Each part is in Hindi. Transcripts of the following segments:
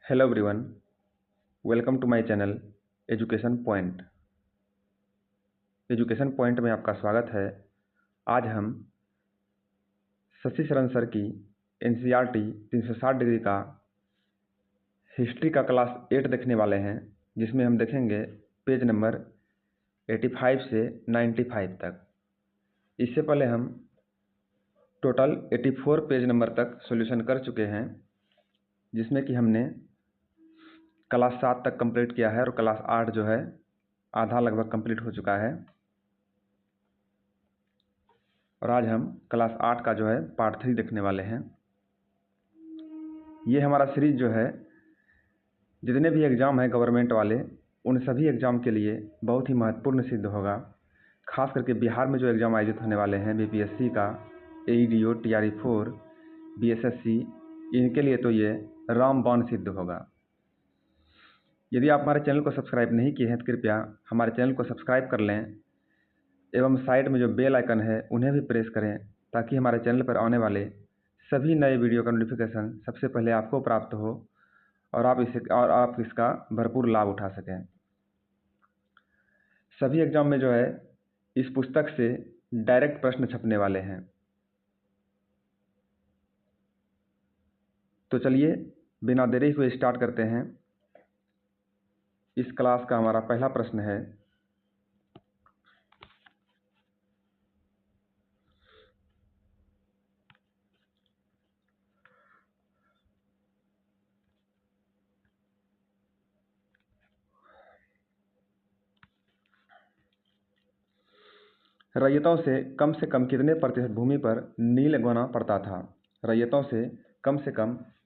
Hello everyone, welcome to my channel education point. Education point में आपका स्वागत है। आज हम शशि शरण सर की एनसीईआरटी 360 डिग्री का हिस्ट्री का क्लास 8 देखने वाले हैं, जिसमें हम देखेंगे पेज नंबर 85 से 95 तक। इससे पहले हम टोटल 84 पेज नंबर तक सॉल्यूशन कर चुके हैं, जिसमें कि हमने क्लास 7 तक कंप्लीट किया है और क्लास 8 जो है आधा लगभग कंप्लीट हो चुका है। और आज हम क्लास 8 का जो है पार्ट 3 देखने वाले हैं। ये हमारा सीरीज जो है जितने भी एग्ज़ाम हैं गवर्नमेंट वाले, उन सभी एग्ज़ाम के लिए बहुत ही महत्वपूर्ण सिद्ध होगा। खास करके बिहार में जो एग्ज़ाम आयोजित होने वाले हैं बीपीएससी का, एईडीओ, टीआरई-4, बीएसएससी, इनके लिए तो ये रामबाण सिद्ध होगा। यदि आप हमारे चैनल को सब्सक्राइब नहीं किए हैं तो कृपया हमारे चैनल को सब्सक्राइब कर लें एवं साइड में जो बेल आइकन है उन्हें भी प्रेस करें, ताकि हमारे चैनल पर आने वाले सभी नए वीडियो का नोटिफिकेशन सबसे पहले आपको प्राप्त हो और आप इसका भरपूर लाभ उठा सकें। सभी एग्जाम में जो है इस पुस्तक से डायरेक्ट प्रश्न छपने वाले हैं। तो चलिए बिना देरी हुए स्टार्ट करते हैं। इस क्लास का हमारा पहला प्रश्न है, रैयतों से कम कितने प्रतिशत भूमि पर नील उगाना पड़ता था? रैयतों से कम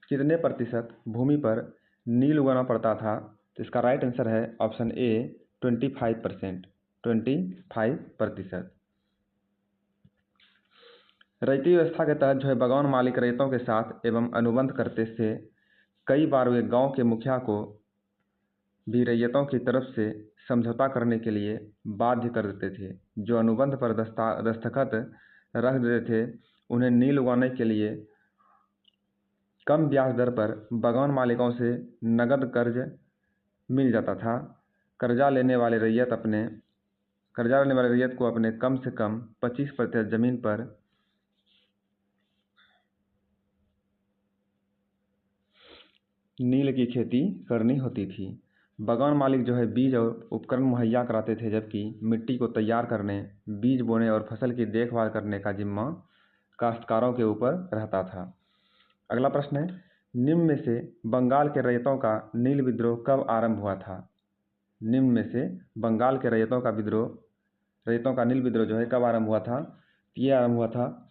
कितने प्रतिशत भूमि पर नील उगाना पड़ता था? तो इसका राइट आंसर है ऑप्शन ए 25%। 25%। रैयती व्यवस्था के तहत जो है बगान मालिक रैयतों के साथ एवं अनुबंध करते थे। कई बार वे गांव के मुखिया को भी रैयतों की तरफ से समझौता करने के लिए बाध्य कर देते थे। जो अनुबंध पर दस्तखत रख देते थे, उन्हें नील उगाने के लिए कम ब्याज दर पर बगान मालिकों से नगद कर्ज मिल जाता था। कर्जा लेने वाले रैयत को अपने कम से कम 25% जमीन पर नील की खेती करनी होती थी। बगान मालिक जो है बीज और उपकरण मुहैया कराते थे, जबकि मिट्टी को तैयार करने, बीज बोने और फसल की देखभाल करने का जिम्मा काश्तकारों के ऊपर रहता था। अगला प्रश्न है, निम्न में से बंगाल के रैयतों का नील विद्रोह कब आरंभ हुआ था? निम्न में से बंगाल के रैयतों का नील विद्रोह जो है कब आरंभ हुआ था? ये आरंभ हुआ था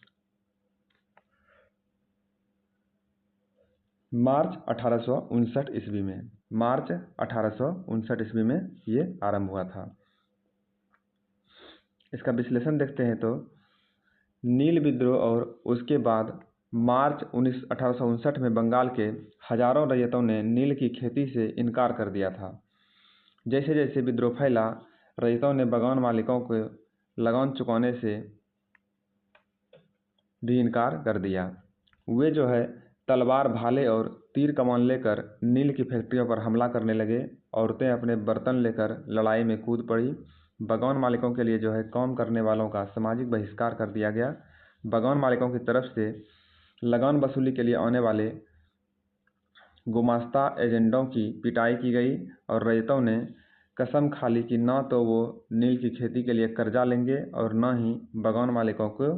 मार्च 1859 ईस्वी में। मार्च 1859 ईस्वी में ये आरंभ हुआ था। इसका विश्लेषण देखते हैं तो नील विद्रोह और उसके बाद मार्च 1859 में बंगाल के हजारों रैयतों ने नील की खेती से इनकार कर दिया था। जैसे जैसे विद्रोह फैला, रैयतों ने बगान मालिकों को लगान चुकाने से भी इनकार कर दिया। वे जो है तलवार, भाले और तीर कमान लेकर नील की फैक्ट्रियों पर हमला करने लगे। औरतें अपने बर्तन लेकर लड़ाई में कूद पड़ी। बगान मालिकों के लिए जो है काम करने वालों का सामाजिक बहिष्कार कर दिया गया। बगान मालिकों की तरफ से लगान वसूली के लिए आने वाले गुमास्ता एजेंटों की पिटाई की गई और रैयतों ने कसम खा ली कि ना तो वो नील की खेती के लिए कर्जा लेंगे और ना ही बगान मालिकों को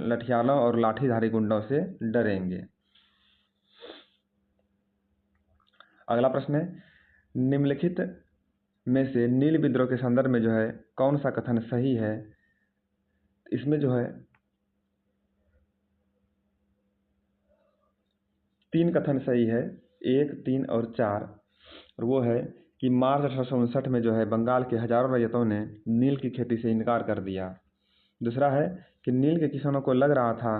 लठियालों और लाठीधारी गुंडों से डरेंगे। अगला प्रश्न है, निम्नलिखित में से नील विद्रोह के संदर्भ में जो है कौन सा कथन सही है? इसमें जो है 3 कथन सही है, 1, 3 और 4। और वो है कि मार्च 1859 में जो है बंगाल के हजारों रैयतों ने नील की खेती से इनकार कर दिया। दूसरा है कि नील के किसानों को लग रहा था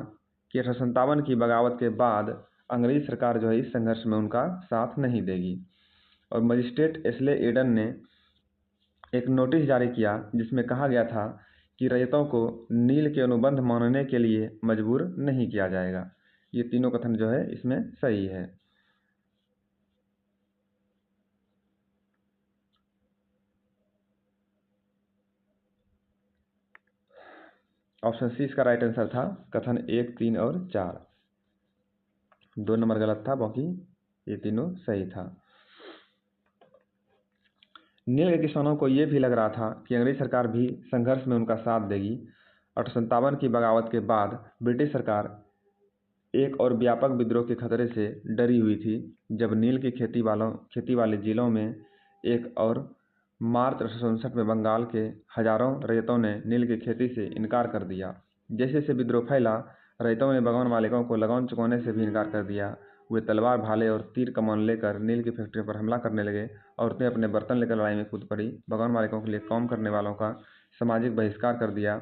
कि 1857 की बगावत के बाद अंग्रेज सरकार जो है इस संघर्ष में उनका साथ नहीं देगी। और मजिस्ट्रेट एस्ले एडन ने एक नोटिस जारी किया, जिसमें कहा गया था कि रैयतों को नील के अनुबंध मानने के लिए मजबूर नहीं किया जाएगा। ये तीनों कथन जो है इसमें सही है। ऑप्शन सी इसका राइट आंसर था, कथन 1, 3 और 4। 2 नंबर गलत था, बाकी ये तीनों सही था। नील के किसानों को ये भी लग रहा था कि अंग्रेज सरकार भी संघर्ष में उनका साथ देगी। 1857 की बगावत के बाद ब्रिटिश सरकार एक और व्यापक विद्रोह के खतरे से डरी हुई थी, जब नील की खेती वाले जिलों में एक और मार्च 1859 में बंगाल के हजारों रैयतों ने नील की खेती से इनकार कर दिया। जैसे जैसे विद्रोह फैला, रैयतों ने बगान मालिकों को लगान चुकाने से भी इनकार कर दिया। वे तलवार, भाले और तीर कमान लेकर नील की फैक्ट्रियों पर हमला करने लगे। औरतें अपने बर्तन लेकर लड़ाई में कूद पड़ी। बगान मालिकों के लिए काम करने वालों का सामाजिक बहिष्कार कर दिया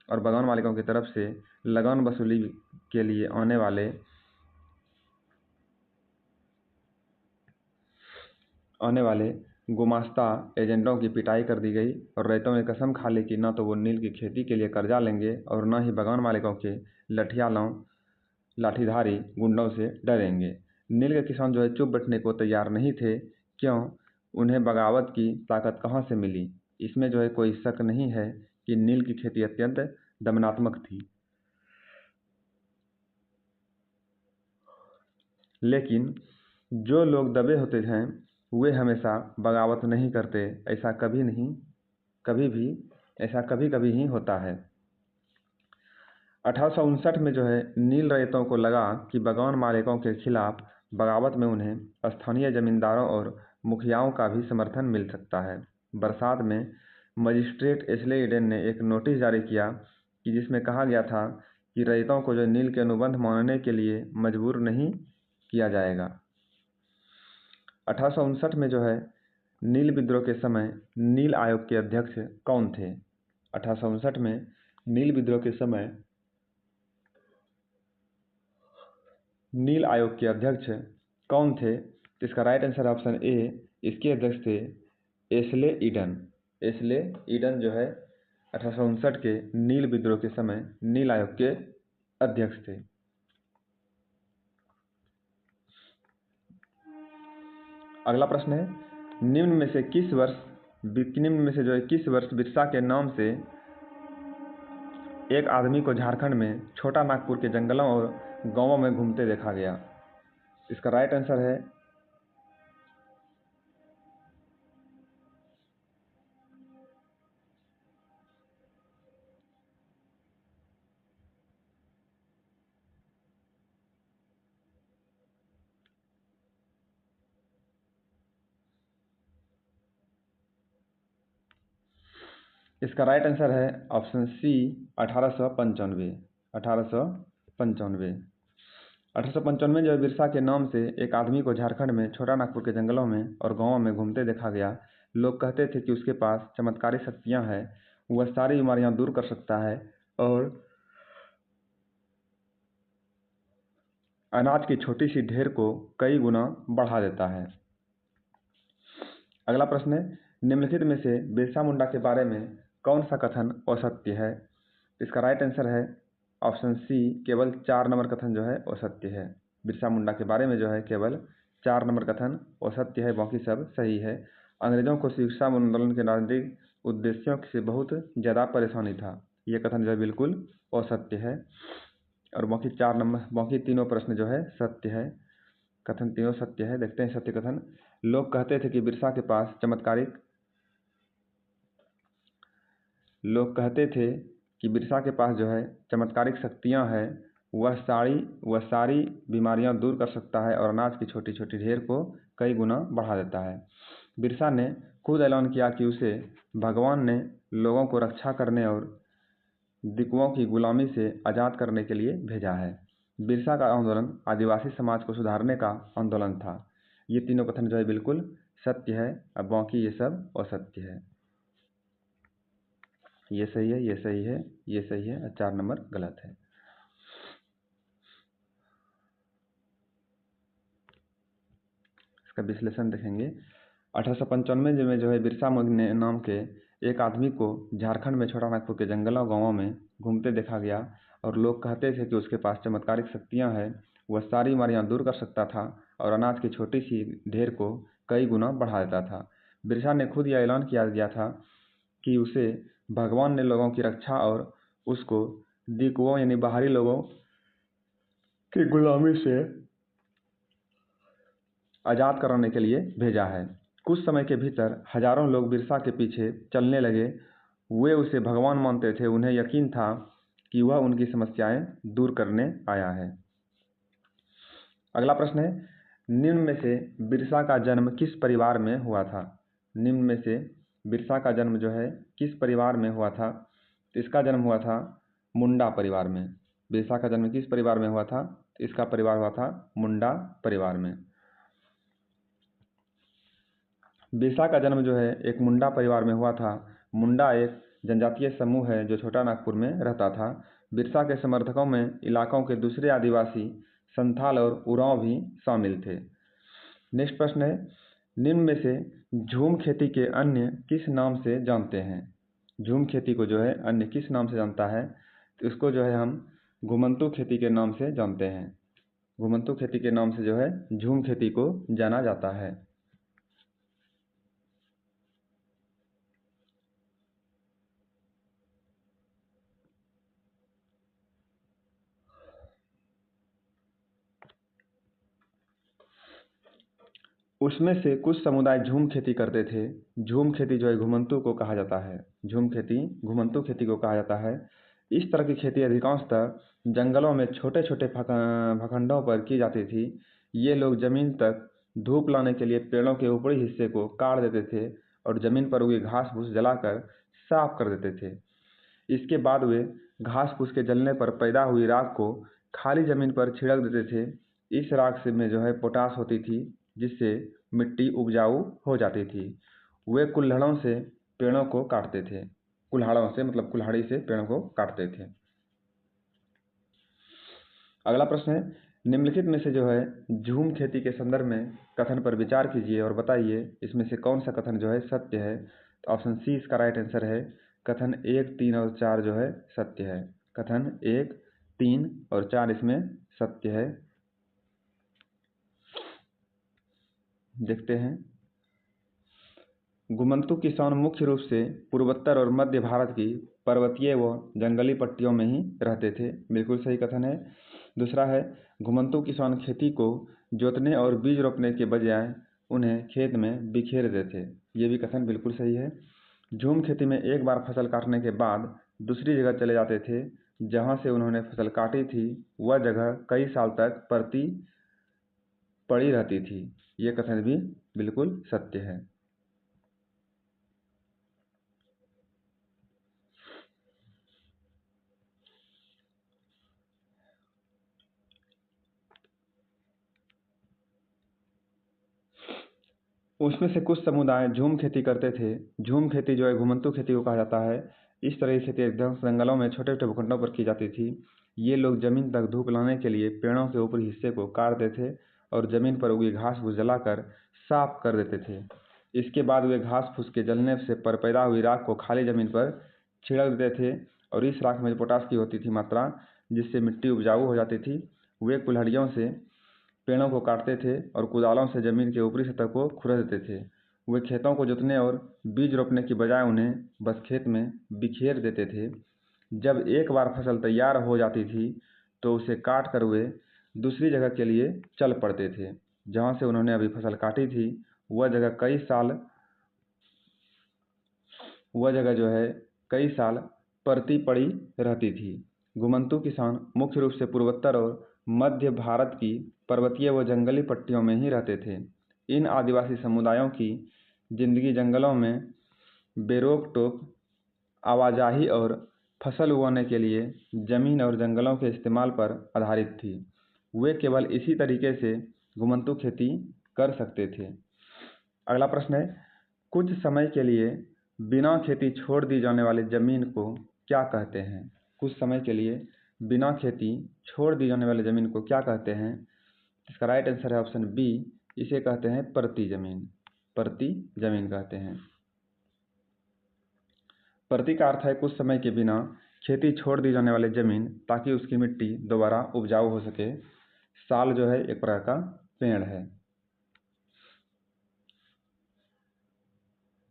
और बगान मालिकों की तरफ से लगान वसूली के लिए आने वाले गुमास्ता एजेंटों की पिटाई कर दी गई और रैयतों ने कसम खा ली कि न तो वो नील की खेती के लिए कर्जा लेंगे और न ही बगान मालिकों के लाठीधारी गुंडों से डरेंगे। नील के किसान जो है चुप बैठने को तैयार नहीं थे। क्यों? उन्हें बगावत की ताकत कहाँ से मिली? इसमें जो है कोई शक नहीं है कि नील की खेती अत्यंत दमनात्मक थी। लेकिन जो लोग दबे होते हैं वे हमेशा बगावत नहीं करते। ऐसा कभी कभी ही होता है। 1859 में जो है नील रैयतों को लगा कि बगान मालिकों के खिलाफ बगावत में उन्हें स्थानीय जमींदारों और मुखियाओं का भी समर्थन मिल सकता है। बरसात में मजिस्ट्रेट एशले ईडन ने एक नोटिस जारी किया कि जिसमें कहा गया था कि रैयतों को जो नील के अनुबंध मानने के लिए मजबूर नहीं किया जाएगा। 1859 में जो है नील विद्रोह के समय नील आयोग के अध्यक्ष कौन थे? 1859 में नील विद्रोह के समय नील आयोग के अध्यक्ष कौन थे? इसका राइट आंसर ऑप्शन ए, इसके अध्यक्ष थे एशले ईडन। एशले ईडन जो है 1859 के नील विद्रोह के समय नील आयोग के अध्यक्ष थे। अगला प्रश्न है, निम्न में से जो है किस वर्ष बिरसा के नाम से एक आदमी को झारखंड में छोटा नागपुर के जंगलों और गांवों में घूमते देखा गया? इसका राइट आंसर है इसका राइट आंसर है ऑप्शन सी, 1895। 1895 जो बिरसा के नाम से एक आदमी को झारखंड में छोटा नागपुर के जंगलों में और गांवों में घूमते देखा गया। लोग कहते थे कि उसके पास चमत्कारी शक्तियां हैं, वह सारी बीमारियां दूर कर सकता है और अनाज की छोटी सी ढेर को कई गुना बढ़ा देता है। अगला प्रश्न है, निम्नलिखित में से बिरसा मुंडा के बारे में कौन सा कथन असत्य है? इसका राइट आंसर है ऑप्शन सी, केवल 4 नंबर कथन जो है असत्य है। बिरसा मुंडा के बारे में जो है केवल 4 नंबर कथन असत्य है, बाकी सब सही है। अंग्रेजों को शिक्षा आंदोलन के राजनीतिक उद्देश्यों से बहुत ज़्यादा परेशानी था, ये कथन जो है बिल्कुल असत्य है। और बाकी तीनों प्रश्न जो है सत्य है, कथन तीनों सत्य है। देखते हैं सत्य कथन। लोग कहते थे कि बिरसा के पास जो है चमत्कारिक शक्तियां हैं, वह सारी बीमारियां दूर कर सकता है और अनाज की छोटी छोटी ढेर को कई गुना बढ़ा देता है। बिरसा ने खुद ऐलान किया कि उसे भगवान ने लोगों को रक्षा करने और दिकुओं की गुलामी से आज़ाद करने के लिए भेजा है। बिरसा का आंदोलन आदिवासी समाज को सुधारने का आंदोलन था। ये तीनों कथन जो है बिल्कुल सत्य है, अब बाकी ये सब असत्य है। ये सही है, ये सही है, ये सही है और 4 नंबर गलत है। इसका विश्लेषण देखेंगे। 1895 में जो है बिरसा मुंडा नाम के एक आदमी को झारखंड में छोटा नागपुर के जंगलों गांवों में घूमते देखा गया और लोग कहते थे कि उसके पास चमत्कारिक शक्तियां हैं, वह सारी बीमारियां दूर कर सकता था और अनाज की छोटी सी ढेर को कई गुना बढ़ा देता था। बिरसा ने खुद यह ऐलान किया गया था कि उसे भगवान ने लोगों की रक्षा और उसको दिकुओं यानी बाहरी लोगों की गुलामी से आज़ाद कराने के लिए भेजा है। कुछ समय के भीतर हजारों लोग बिरसा के पीछे चलने लगे। वे उसे भगवान मानते थे। उन्हें यकीन था कि वह उनकी समस्याएं दूर करने आया है। अगला प्रश्न है, निम्न में से बिरसा का जन्म किस परिवार में हुआ था? निम्न में से बिरसा का जन्म जो है किस परिवार में हुआ था? तो इसका जन्म हुआ था मुंडा परिवार में। बिरसा का जन्म किस परिवार में हुआ था? तो इसका परिवार हुआ था मुंडा परिवार में। बिरसा का जन्म जो है एक मुंडा परिवार में हुआ था। मुंडा एक जनजातीय समूह है जो छोटा नागपुर में रहता था। बिरसा के समर्थकों में इलाकों के दूसरे आदिवासी संथाल और उरांव भी शामिल थे। नेक्स्ट प्रश्न है, निम्न में से झूम खेती के अन्य किस नाम से जानते हैं? झूम खेती को जो है अन्य किस नाम से जानता है? तो इसको जो है हम घुमंतू खेती के नाम से जानते हैं। घुमंतू खेती के नाम से जो है झूम खेती को जाना जाता है। उसमें से कुछ समुदाय झूम खेती करते थे। झूम खेती जो है घुमंतू को कहा जाता है। झूम खेती घुमंतू खेती को कहा जाता है। इस तरह की खेती अधिकांशतः जंगलों में छोटे छोटे भखंडों पर की जाती थी। ये लोग जमीन तक धूप लाने के लिए पेड़ों के ऊपरी हिस्से को काट देते थे और जमीन पर उगी घास फूस जलाकर साफ कर देते थे। इसके बाद वे घास फूस के जलने पर पैदा हुई राख को खाली जमीन पर छिड़क देते थे। इस राख से में जो है पोटाश होती थी जिससे मिट्टी उपजाऊ हो जाती थी। वे कुल्हड़ों से पेड़ों को काटते थे। कुल्हाड़ों से मतलब कुल्हाड़ी से पेड़ों को काटते थे। अगला प्रश्न है, निम्नलिखित में से जो है झूम खेती के संदर्भ में कथन पर विचार कीजिए और बताइए इसमें से कौन सा कथन जो है सत्य है। तो ऑप्शन सी इसका राइट आंसर है। कथन 1, 3 और 4 जो है सत्य है। कथन 1, 3 और 4 इसमें सत्य है। देखते हैं। घुमंतू किसान मुख्य रूप से पूर्वोत्तर और मध्य भारत की पर्वतीय व जंगली पट्टियों में ही रहते थे। बिल्कुल सही कथन है। दूसरा है, घुमंतू किसान खेती को जोतने और बीज रोपने के बजाय उन्हें खेत में बिखेर देते थे। ये भी कथन बिल्कुल सही है। झूम खेती में एक बार फसल काटने के बाद दूसरी जगह चले जाते थे। जहाँ से उन्होंने फसल काटी थी वह जगह कई साल तक परती पड़ी रहती थी। ये कथन भी बिल्कुल सत्य है। उसमें से कुछ समुदाय झूम खेती करते थे। झूम खेती जो है घुमंतू खेती को कहा जाता है। इस तरह की खेती एकदम जंगलों में छोटे छोटे भूखंडों पर की जाती थी। ये लोग जमीन तक धूप लाने के लिए पेड़ों के ऊपरी हिस्से को काट देते थे और जमीन पर उगी घास फूस जलाकर साफ कर देते थे। इसके बाद वे घास फूस के जलने से पर पैदा हुई राख को खाली जमीन पर छिड़क देते थे और इस राख में पोटाश की होती थी मात्रा जिससे मिट्टी उपजाऊ हो जाती थी। वे कुल्हाड़ियों से पेड़ों को काटते थे और कुदालों से जमीन के ऊपरी सतह को खुरच देते थे। वे खेतों को जोतने और बीज रोपने की बजाय उन्हें बस खेत में बिखेर देते थे। जब एक बार फसल तैयार हो जाती थी तो उसे काट कर वे दूसरी जगह के लिए चल पड़ते थे। जहाँ से उन्होंने अभी फसल काटी थी वह जगह जो है कई साल परती पड़ी रहती थी। घुमंतू किसान मुख्य रूप से पूर्वोत्तर और मध्य भारत की पर्वतीय व जंगली पट्टियों में ही रहते थे। इन आदिवासी समुदायों की जिंदगी जंगलों में बेरोक टोक आवाजाही और फसल उगाने के लिए जमीन और जंगलों के इस्तेमाल पर आधारित थी। वे केवल इसी तरीके से घुमंतू खेती कर सकते थे। अगला प्रश्न है, कुछ समय के लिए बिना खेती छोड़ दी जाने वाली जमीन को क्या कहते हैं? कुछ समय के लिए बिना खेती छोड़ दी जाने वाली जमीन को क्या कहते हैं? इसका राइट आंसर है ऑप्शन बी। इसे कहते हैं परती जमीन। परती जमीन कहते हैं। परती का अर्थ है कुछ समय के बिना खेती छोड़ दी जाने वाली जमीन ताकि उसकी मिट्टी दोबारा उपजाऊ हो सके। साल जो है एक प्रकार का पेड़ है।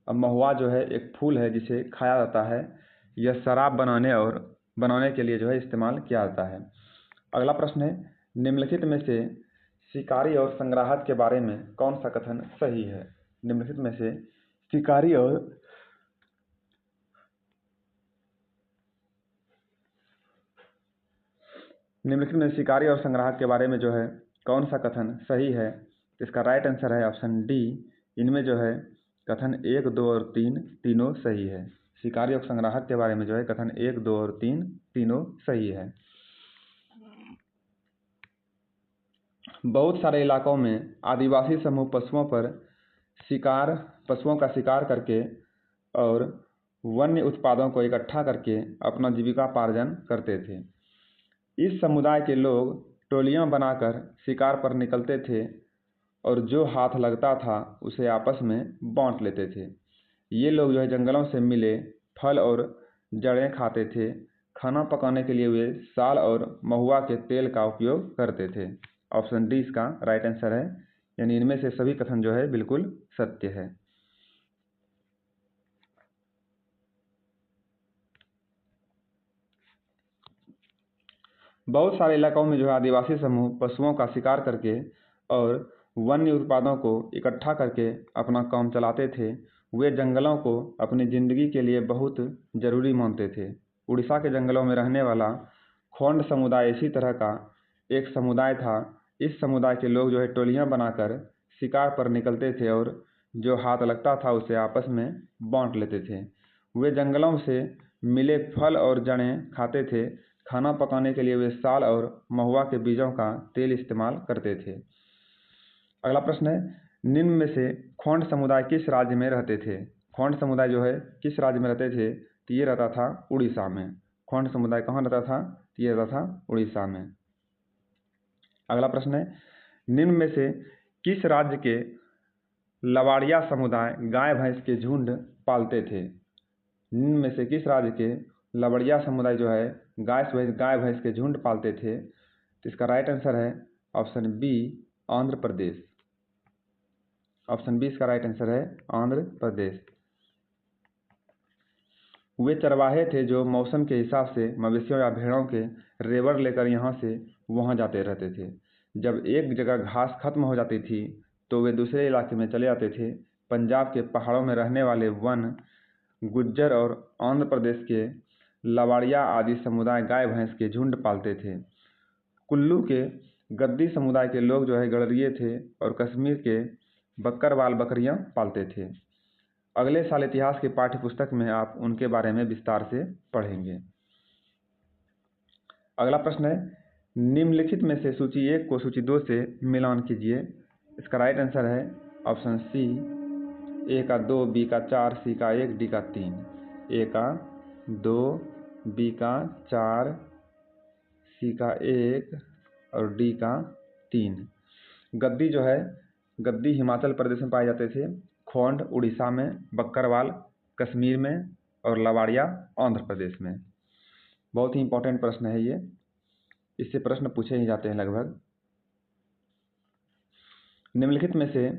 अब महुआ जो है एक फूल है जिसे खाया जाता है। यह शराब बनाने के लिए जो है इस्तेमाल किया जाता है। अगला प्रश्न है, निम्नलिखित में से शिकारी और संग्राहक के बारे में कौन सा कथन सही है? निम्नलिखित में से शिकारी और संग्राहक के बारे में जो है कौन सा कथन सही है? इसका राइट आंसर है ऑप्शन डी। इनमें जो है कथन 1, 2 और 3 तीनों सही है। शिकारी और संग्राहक के बारे में जो है कथन 1, 2 और 3 तीनों सही है। बहुत सारे इलाकों में आदिवासी समूह पशुओं का शिकार करके और वन्य उत्पादों को इकट्ठा करके अपना जीविकापार्जन करते थे। इस समुदाय के लोग टोलियां बनाकर शिकार पर निकलते थे और जो हाथ लगता था उसे आपस में बांट लेते थे। ये लोग जो है जंगलों से मिले फल और जड़ें खाते थे। खाना पकाने के लिए वे साल और महुआ के तेल का उपयोग करते थे। ऑप्शन डी इसका राइट आंसर है, यानी इनमें से सभी कथन जो है बिल्कुल सत्य है। बहुत सारे इलाकों में जो है आदिवासी समूह पशुओं का शिकार करके और वन्य उत्पादों को इकट्ठा करके अपना काम चलाते थे। वे जंगलों को अपनी जिंदगी के लिए बहुत जरूरी मानते थे। उड़ीसा के जंगलों में रहने वाला खोंड समुदाय इसी तरह का एक समुदाय था। इस समुदाय के लोग जो है टोलियां बनाकर शिकार पर निकलते थे और जो हाथ लगता था उसे आपस में बांट लेते थे। वे जंगलों से मिले फल और जड़ें खाते थे। खाना पकाने के लिए वे साल और महुआ के बीजों का तेल इस्तेमाल करते थे। अगला प्रश्न है, निम्न में से खोंड समुदाय किस राज्य में रहते थे? खोंड समुदाय जो है किस राज्य में रहते थे? तो ये रहता था उड़ीसा में। खोंड समुदाय कहाँ रहता था? तो ये रहता था उड़ीसा में। अगला प्रश्न है, निम्न में से किस राज्य के लवाड़िया समुदाय गाय भैंस के झुंड पालते थे? निम्न में से किस राज्य के लवड़िया समुदाय जो है गाय भैंस के झुंड पालते थे? तो इसका राइट आंसर है option B, Andhra Pradesh. Option B इसका राइट आंसर है आंध्र प्रदेश। वे चरवाहे थे जो मौसम के हिसाब से मवेशियों या भेड़ों के रेवड़ लेकर यहाँ से वहाँ जाते रहते थे। जब एक जगह घास खत्म हो जाती थी तो वे दूसरे इलाके में चले जाते थे। पंजाब के पहाड़ों में रहने वाले वन गुज्जर और आंध्र प्रदेश के लवाड़िया आदि समुदाय गाय भैंस के झुंड पालते थे। कुल्लू के गद्दी समुदाय के लोग जो है गड़रिये थे और कश्मीर के बकरवाल बकरियां पालते थे। अगले साल इतिहास की पाठ्य पुस्तक में आप उनके बारे में विस्तार से पढ़ेंगे। अगला प्रश्न है, निम्नलिखित में से सूची 1 को सूची 2 से मिलान कीजिए। इसका राइट आंसर है ऑप्शन सी, ए का 2, बी का 4, सी का 1, डी का 3। ए का 2, बी का 4, सी का 1 और डी का 3। गद्दी जो है गद्दी हिमाचल प्रदेश में पाए जाते थे, खोंड उड़ीसा में, बक्करवाल कश्मीर में और लवाड़िया आंध्र प्रदेश में। बहुत ही इंपॉर्टेंट प्रश्न है ये, इससे प्रश्न पूछे ही जाते हैं लगभग। निम्नलिखित में से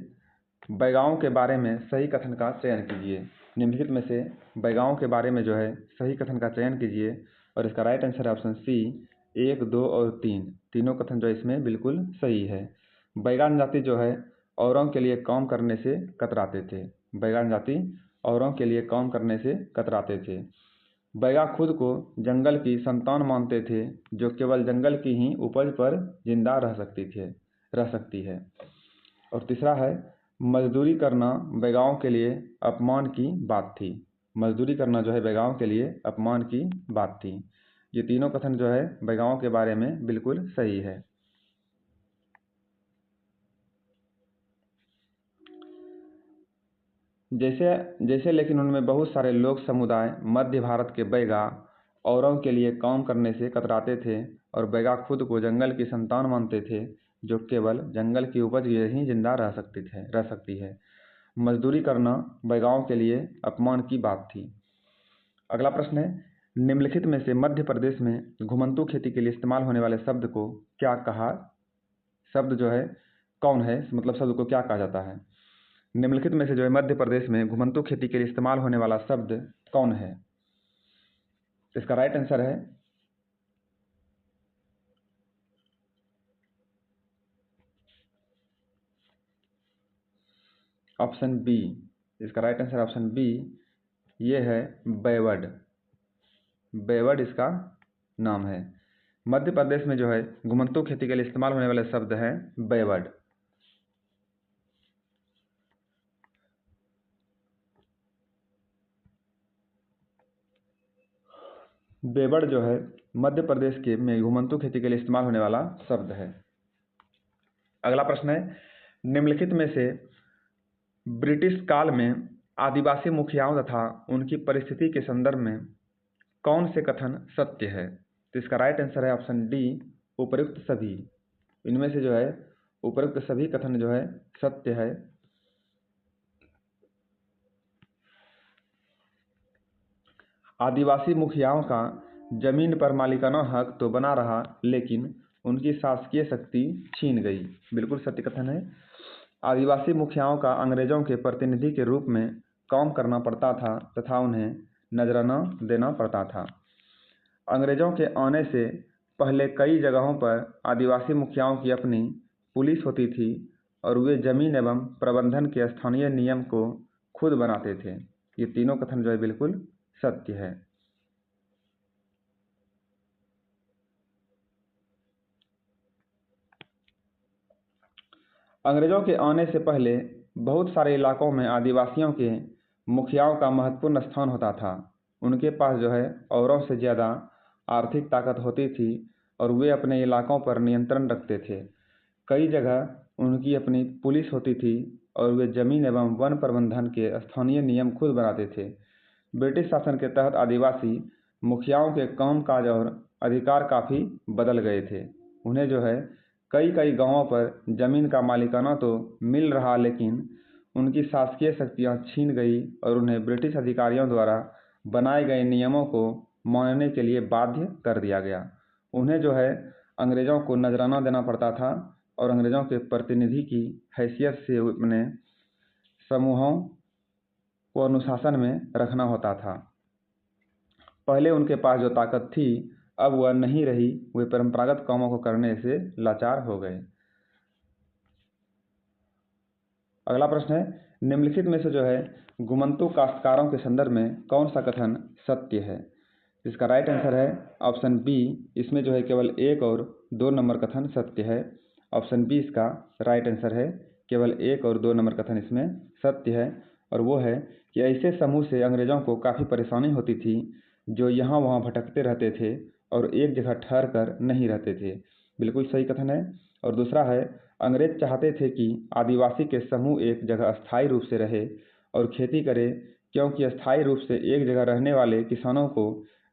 बैगाओं के बारे में सही कथन का चयन कीजिए। निम्नलिखित में से बैगाओं के बारे में जो है सही कथन का चयन कीजिए और इसका राइट आंसर है ऑप्शन सी, 1, 2 और 3। तीनों कथन जो इसमें बिल्कुल सही है। बैगा जनजाति जो है औरों के लिए काम करने से कतराते थे। बैगा जनजाति औरों के लिए काम करने से कतराते थे। बैगा खुद को जंगल की संतान मानते थे जो केवल जंगल की ही उपज पर जिंदा रह सकती है। और तीसरा है, मजदूरी करना बैगाओं के लिए अपमान की बात थी। मजदूरी करना जो है बैगाओं के लिए अपमान की बात थी। ये तीनों कथन जो है बैगाओं के बारे में बिल्कुल सही है। जैसे लेकिन उनमें बहुत सारे लोग समुदाय मध्य भारत के बैगा औरों के लिए काम करने से कतराते थे और बैगा खुद को जंगल की संतान मानते थे जो केवल जंगल की उपज ही जिंदा रह सकती है। मजदूरी करना बैगाओं के लिए अपमान की बात थी। अगला प्रश्न है, निम्नलिखित में से मध्य प्रदेश में घुमंतू खेती के लिए इस्तेमाल होने वाले शब्द को क्या कहा शब्द जो है कौन है, मतलब शब्द को क्या कहा जाता है। निम्नलिखित में से जो है मध्य प्रदेश में घुमंतू खेती के लिए इस्तेमाल होने वाला शब्द कौन है। इसका राइट आंसर है ऑप्शन बी। इसका राइट आंसर ऑप्शन बी, ये है बैवड। बैवड इसका नाम है। मध्य प्रदेश में जो है घुमंतू खेती के लिए इस्तेमाल होने वाले शब्द है बैवड। बैवड़ जो है मध्य प्रदेश के में घुमंतू खेती के लिए इस्तेमाल होने वाला शब्द है। अगला प्रश्न है, निम्नलिखित में से ब्रिटिश काल में आदिवासी मुखियाओं तथा उनकी परिस्थिति के संदर्भ में कौन से कथन सत्य है। तो इसका राइट आंसर है ऑप्शन डी, उपयुक्त सभी। इनमें से जो है उपयुक्त सभी कथन जो है सत्य है। आदिवासी मुखियाओं का जमीन पर मालिकाना हक तो बना रहा, लेकिन उनकी शासकीय शक्ति छीन गई। बिल्कुल सत्य कथन है। आदिवासी मुखियाओं का अंग्रेजों के प्रतिनिधि के रूप में काम करना पड़ता था तथा उन्हें नजराना देना पड़ता था। अंग्रेजों के आने से पहले कई जगहों पर आदिवासी मुखियाओं की अपनी पुलिस होती थी और वे जमीन एवं प्रबंधन के स्थानीय नियम को खुद बनाते थे। ये तीनों कथन जो है बिल्कुल सत्य है। अंग्रेजों के आने से पहले बहुत सारे इलाकों में आदिवासियों के मुखियाओं का महत्वपूर्ण स्थान होता था। उनके पास जो है औरों से ज़्यादा आर्थिक ताकत होती थी और वे अपने इलाकों पर नियंत्रण रखते थे। कई जगह उनकी अपनी पुलिस होती थी और वे जमीन एवं वन प्रबंधन के स्थानीय नियम खुद बनाते थे। ब्रिटिश शासन के तहत आदिवासी मुखियाओं के कामकाज और अधिकार काफ़ी बदल गए थे। उन्हें जो है कई कई गांवों पर जमीन का मालिकाना तो मिल रहा, लेकिन उनकी शासकीय शक्तियां छीन गई और उन्हें ब्रिटिश अधिकारियों द्वारा बनाए गए नियमों को मानने के लिए बाध्य कर दिया गया। उन्हें जो है अंग्रेज़ों को नजराना देना पड़ता था और अंग्रेज़ों के प्रतिनिधि की हैसियत से अपने समूहों को अनुशासन में रखना होता था। पहले उनके पास जो ताकत थी अब वह नहीं रही, वे परंपरागत कामों को करने से लाचार हो गए। अगला प्रश्न है, निम्नलिखित में से जो है घुमंतू काश्तकारों के संदर्भ में कौन सा कथन सत्य है। इसका राइट आंसर है ऑप्शन बी। इसमें जो है केवल 1 और 2 नंबर कथन सत्य है। ऑप्शन बी इसका राइट आंसर है, केवल 1 और 2 नंबर कथन इसमें सत्य है। और वो है कि ऐसे समूह से अंग्रेजों को काफ़ी परेशानी होती थी जो यहाँ वहाँ भटकते रहते थे और एक जगह ठहर कर नहीं रहते थे। बिल्कुल सही कथन है। और दूसरा है, अंग्रेज चाहते थे कि आदिवासी के समूह एक जगह अस्थायी रूप से रहे और खेती करे, क्योंकि अस्थायी रूप से एक जगह रहने वाले किसानों को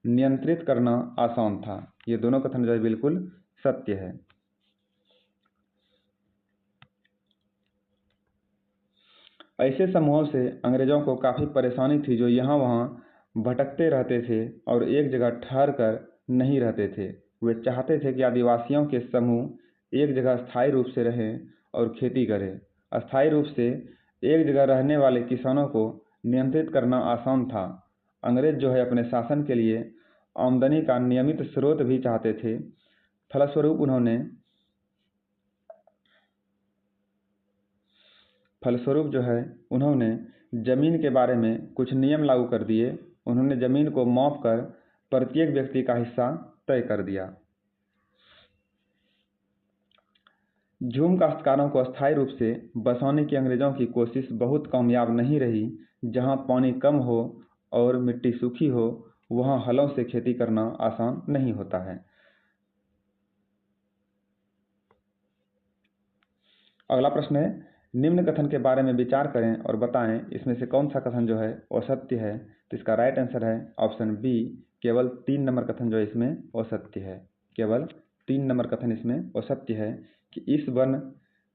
नियंत्रित करना आसान था। ये दोनों कथन जो है बिल्कुल सत्य है। ऐसे समूहों से अंग्रेजों को काफ़ी परेशानी थी जो यहाँ वहाँ भटकते रहते थे और एक जगह ठहर कर नहीं रहते थे। वे चाहते थे कि आदिवासियों के समूह एक जगह स्थायी रूप से रहें और खेती करें। अस्थायी रूप से एक जगह रहने वाले किसानों को नियंत्रित करना आसान था। अंग्रेज जो है अपने शासन के लिए आमदनी का नियमित स्रोत भी चाहते थे। फलस्वरूप जो है उन्होंने जमीन के बारे में कुछ नियम लागू कर दिए। उन्होंने जमीन को माप कर प्रत्येक व्यक्ति का हिस्सा तय कर दिया। झूम काश्तकारों को अस्थायी रूप से बसाने की अंग्रेजों की कोशिश बहुत कामयाब नहीं रही। जहां पानी कम हो और मिट्टी सूखी हो वहां हलों से खेती करना आसान नहीं होता है। अगला प्रश्न है, निम्न कथन के बारे में विचार करें और बताएं इसमें से कौन सा कथन जो है असत्य है। तो इसका राइट आंसर है ऑप्शन बी, केवल 3 नंबर कथन जो है इसमें असत्य है। केवल 3 नंबर कथन इसमें असत्य है कि इस वन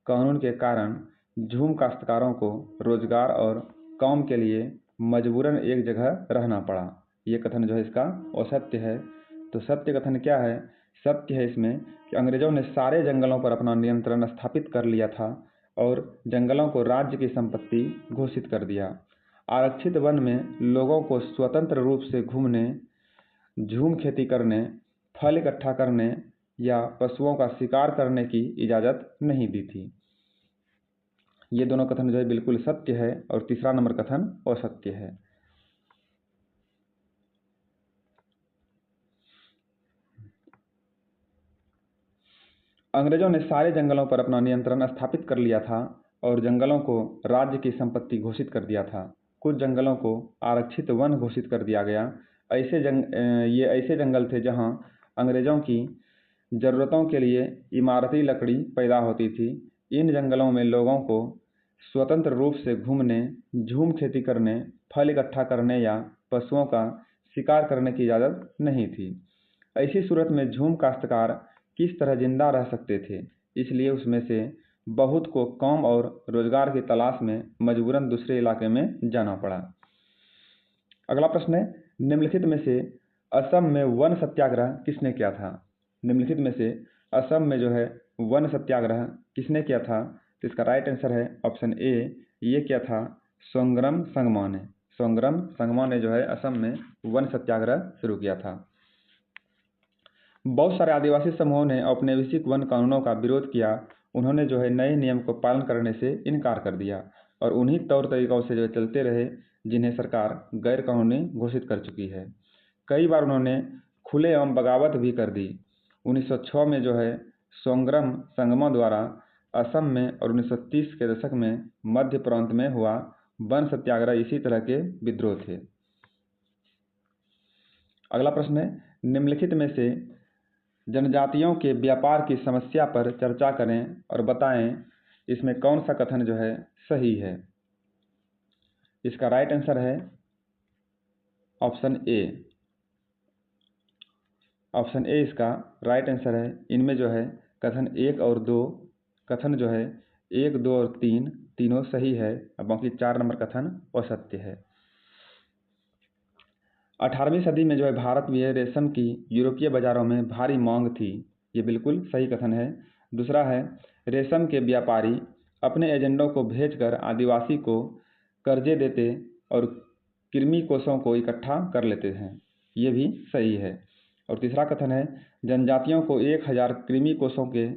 कानून के कारण झूम काश्तकारों को रोजगार और काम के लिए मजबूरन एक जगह रहना पड़ा। ये कथन जो है इसका असत्य है। तो सत्य कथन क्या है? सत्य है इसमें कि कि अंग्रेजों ने सारे जंगलों पर अपना नियंत्रण स्थापित कर लिया था और जंगलों को राज्य की संपत्ति घोषित कर दिया। आरक्षित वन में लोगों को स्वतंत्र रूप से घूमने, झूम खेती करने, फल इकट्ठा करने या पशुओं का शिकार करने की इजाज़त नहीं दी थी। ये दोनों कथन जो है बिल्कुल सत्य है और तीसरा नंबर कथन असत्य है। अंग्रेजों ने सारे जंगलों पर अपना नियंत्रण स्थापित कर लिया था और जंगलों को राज्य की संपत्ति घोषित कर दिया था। कुछ जंगलों को आरक्षित वन घोषित कर दिया गया। ये ऐसे जंगल थे जहां अंग्रेजों की ज़रूरतों के लिए इमारती लकड़ी पैदा होती थी। इन जंगलों में लोगों को स्वतंत्र रूप से घूमने, झूम खेती करने, फल इकट्ठा करने या पशुओं का शिकार करने की इजाज़त नहीं थी। ऐसी सूरत में झूम काश्तकार किस तरह जिंदा रह सकते थे, इसलिए उसमें से बहुत को काम और रोजगार की तलाश में मजबूरन दूसरे इलाके में जाना पड़ा। अगला प्रश्न है, निम्नलिखित में से असम में वन सत्याग्रह किसने किया था? निम्नलिखित में से असम में जो है वन सत्याग्रह किसने किया था? तो इसका राइट आंसर है ऑप्शन ए, ये किया था सोंग्रम संगमा ने। सोंग्रम संगमा ने जो है असम में वन सत्याग्रह शुरू किया था। बहुत सारे आदिवासी समूहों ने औपनिवेशिक वन कानूनों का विरोध किया। उन्होंने जो है नए नियम को पालन करने से इनकार कर दिया और उन्हीं तौर तरीकों से जो चलते रहे जिन्हें सरकार गैर कानूनी घोषित कर चुकी है। कई बार उन्होंने खुलेआम बगावत भी कर दी। 1906 में जो है सोंग्रम संगमा द्वारा असम में और 1930 के दशक में मध्य प्रांत में हुआ वन सत्याग्रह इसी तरह के विद्रोह थे। अगला प्रश्न है, निम्नलिखित में से जनजातियों के व्यापार की समस्या पर चर्चा करें और बताएं इसमें कौन सा कथन जो है सही है। इसका राइट आंसर है ऑप्शन ए। ऑप्शन ए इसका राइट आंसर है। इनमें जो है कथन 1 और 2, कथन जो है 1, 2 और 3 तीनों सही है और बाकी 4 नंबर कथन असत्य है। 18वीं सदी में जो है भारत में रेशम की यूरोपीय बाजारों में भारी मांग थी। ये बिल्कुल सही कथन है। दूसरा है, रेशम के व्यापारी अपने एजेंटों को भेजकर आदिवासी को कर्जे देते और कृमि कोषों को इकट्ठा कर लेते हैं। ये भी सही है। और तीसरा कथन है, जनजातियों को 1000 कृमि कोषों के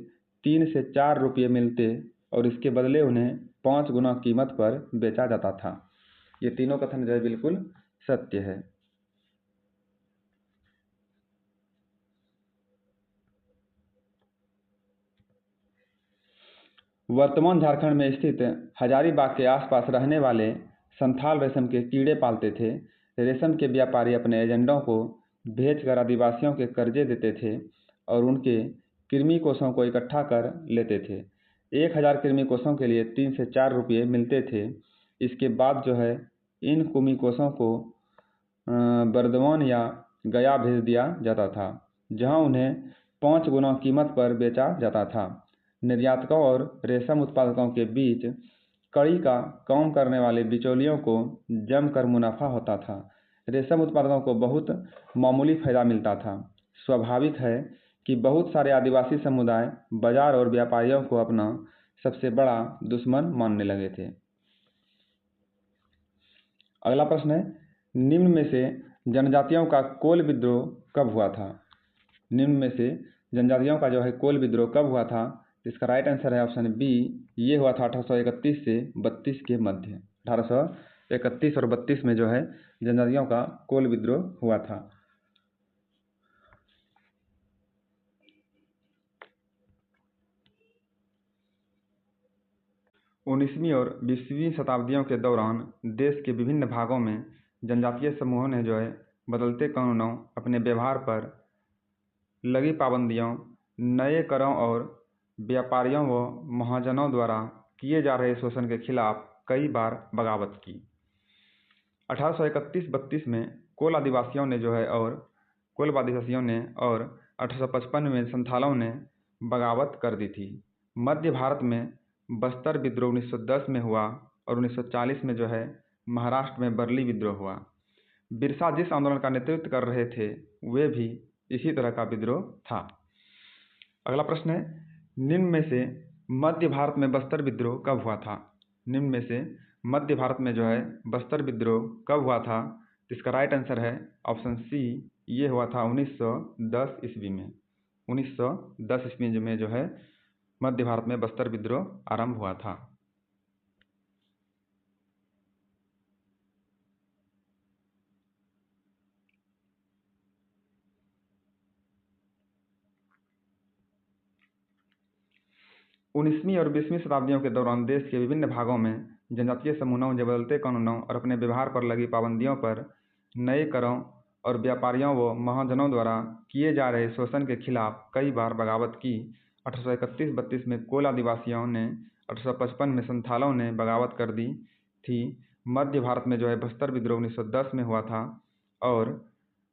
3 से 4 रुपये मिलते और इसके बदले उन्हें 5 गुना कीमत पर बेचा जाता था। ये तीनों कथन जो है बिल्कुल सत्य है। वर्तमान झारखंड में स्थित हजारीबाग के आसपास रहने वाले संथाल रेशम के कीड़े पालते थे। रेशम के व्यापारी अपने एजेंटों को भेजकर आदिवासियों के कर्जे देते थे और उनके कृमि कोषों को इकट्ठा कर लेते थे। 1000 कृमि कोषों के लिए 3 से 4 रुपये मिलते थे। इसके बाद जो है इन कृमि कोषों को बर्दवान या गया भेज दिया जाता था, जहां उन्हें 5 गुना कीमत पर बेचा जाता था। निर्यातकों और रेशम उत्पादकों के बीच कड़ी का काम करने वाले बिचौलियों को जमकर मुनाफा होता था। रेशम उत्पादकों को बहुत मामूली फायदा मिलता था। स्वाभाविक है कि बहुत सारे आदिवासी समुदाय बाजार और व्यापारियों को अपना सबसे बड़ा दुश्मन मानने लगे थे। अगला प्रश्न है, निम्न में से जनजातियों का कोल विद्रोह कब हुआ था? निम्न में से जनजातियों का जो है कोल विद्रोह कब हुआ था? इसका राइट आंसर है ऑप्शन बी, ये हुआ था 1831 से 32 के मध्य। 1831 और 32 में जो है जनजातियों का कोल विद्रोह हुआ था। 19वीं और 20वीं शताब्दियों के दौरान देश के विभिन्न भागों में जनजातीय समूहों ने जो है बदलते कानूनों, अपने व्यवहार पर लगी पाबंदियों, नए करों और व्यापारियों व महाजनों द्वारा किए जा रहे शोषण के खिलाफ कई बार बगावत की। 1831-32 में कोल आदिवासियों ने जो है और 1855 में संथालों ने बगावत कर दी थी। मध्य भारत में बस्तर विद्रोह 1910 में हुआ और 1940 में जो है महाराष्ट्र में बरली विद्रोह हुआ। बिरसा जिस आंदोलन का नेतृत्व कर रहे थे वे भी इसी तरह का विद्रोह था। अगला प्रश्न है, निम्न में से मध्य भारत में बस्तर विद्रोह कब हुआ था? निम्न में से मध्य भारत में जो है बस्तर विद्रोह कब हुआ था? तो इसका राइट आंसर है ऑप्शन सी, ये हुआ था 1910 ईस्वी में। 1910 ईस्वी में जो है मध्य भारत में बस्तर विद्रोह आरंभ हुआ था। उन्नीसवीं और 20वीं शताब्दियों के दौरान देश के विभिन्न भागों में जनजातीय समूहों ने बदलते कानूनों और अपने व्यवहार पर लगी पाबंदियों पर, नए करों और व्यापारियों व महाजनों द्वारा किए जा रहे शोषण के खिलाफ कई बार बगावत की। 1831-32 में कोल आदिवासियों ने, 1855 में संथालों ने बगावत कर दी थी। मध्य भारत में जो है बस्तर विद्रोह 1910 में हुआ था और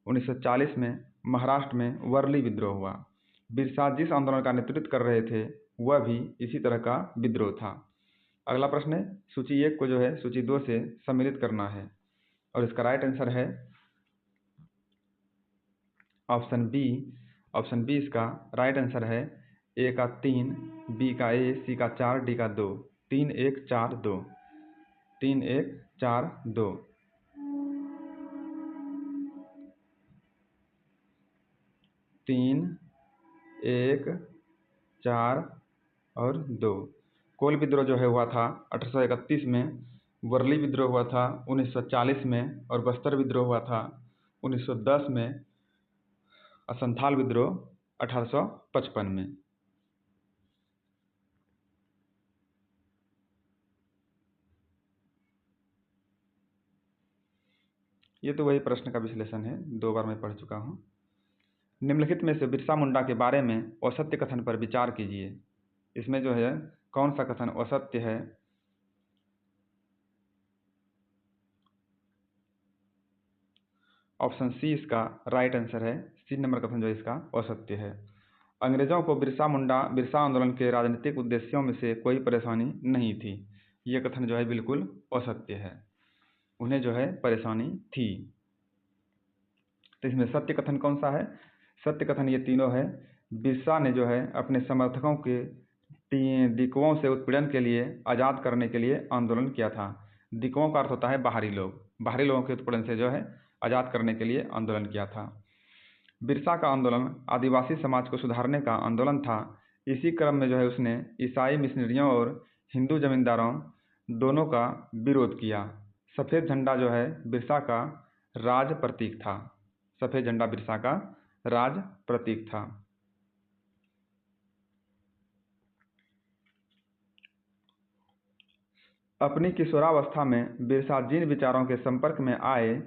1940 में महाराष्ट्र में वर्ली विद्रोह हुआ। बिरसा जिस आंदोलन का नेतृत्व कर रहे थे वह भी इसी तरह का विद्रोह था। अगला प्रश्न है, सूची 1 को जो है सूची 2 से सम्मिलित करना है और इसका राइट आंसर है ऑप्शन बी। ऑप्शन बी इसका राइट आंसर है। ए का 3, बी का ए, सी का 4, डी का 2। 3 1 4 2। 3 1 4 2। 3 1 4 और 2। कोल विद्रोह जो है हुआ था 1831 में, वर्ली विद्रोह हुआ था 1940 में और बस्तर विद्रोह हुआ था 1910 में, और संथाल विद्रोह 1855 में। ये तो वही प्रश्न का विश्लेषण है, 2 बार मैं पढ़ चुका हूँ। निम्नलिखित में से बिरसा मुंडा के बारे में असत्य कथन पर विचार कीजिए। इसमें जो है कौन सा कथन असत्य है? ऑप्शन सी इसका राइट आंसर है। सी नंबर कथन जो इसका असत्य है। अंग्रेजों को बिरसा आंदोलन के राजनीतिक उद्देश्यों में से कोई परेशानी नहीं थी। ये कथन जो है बिल्कुल असत्य है, उन्हें जो है परेशानी थी। तो इसमें सत्य कथन कौन सा है? सत्य कथन ये तीनों है। बिरसा ने जो है अपने समर्थकों के दिकुओं से उत्पीड़न के लिए, आज़ाद करने के लिए आंदोलन किया था। दिकुओं का अर्थ होता है बाहरी लोग। बाहरी लोगों के उत्पीड़न से जो है आज़ाद करने के लिए आंदोलन किया था। बिरसा का आंदोलन आदिवासी समाज को सुधारने का आंदोलन था। इसी क्रम में जो है उसने ईसाई मिशनरियों और हिंदू जमींदारों दोनों का विरोध किया। सफ़ेद झंडा जो है बिरसा का राज प्रतीक था। सफ़ेद झंडा बिरसा का राज प्रतीक था। अपनी किशोरावस्था में बिरसा जिन विचारों के संपर्क में आए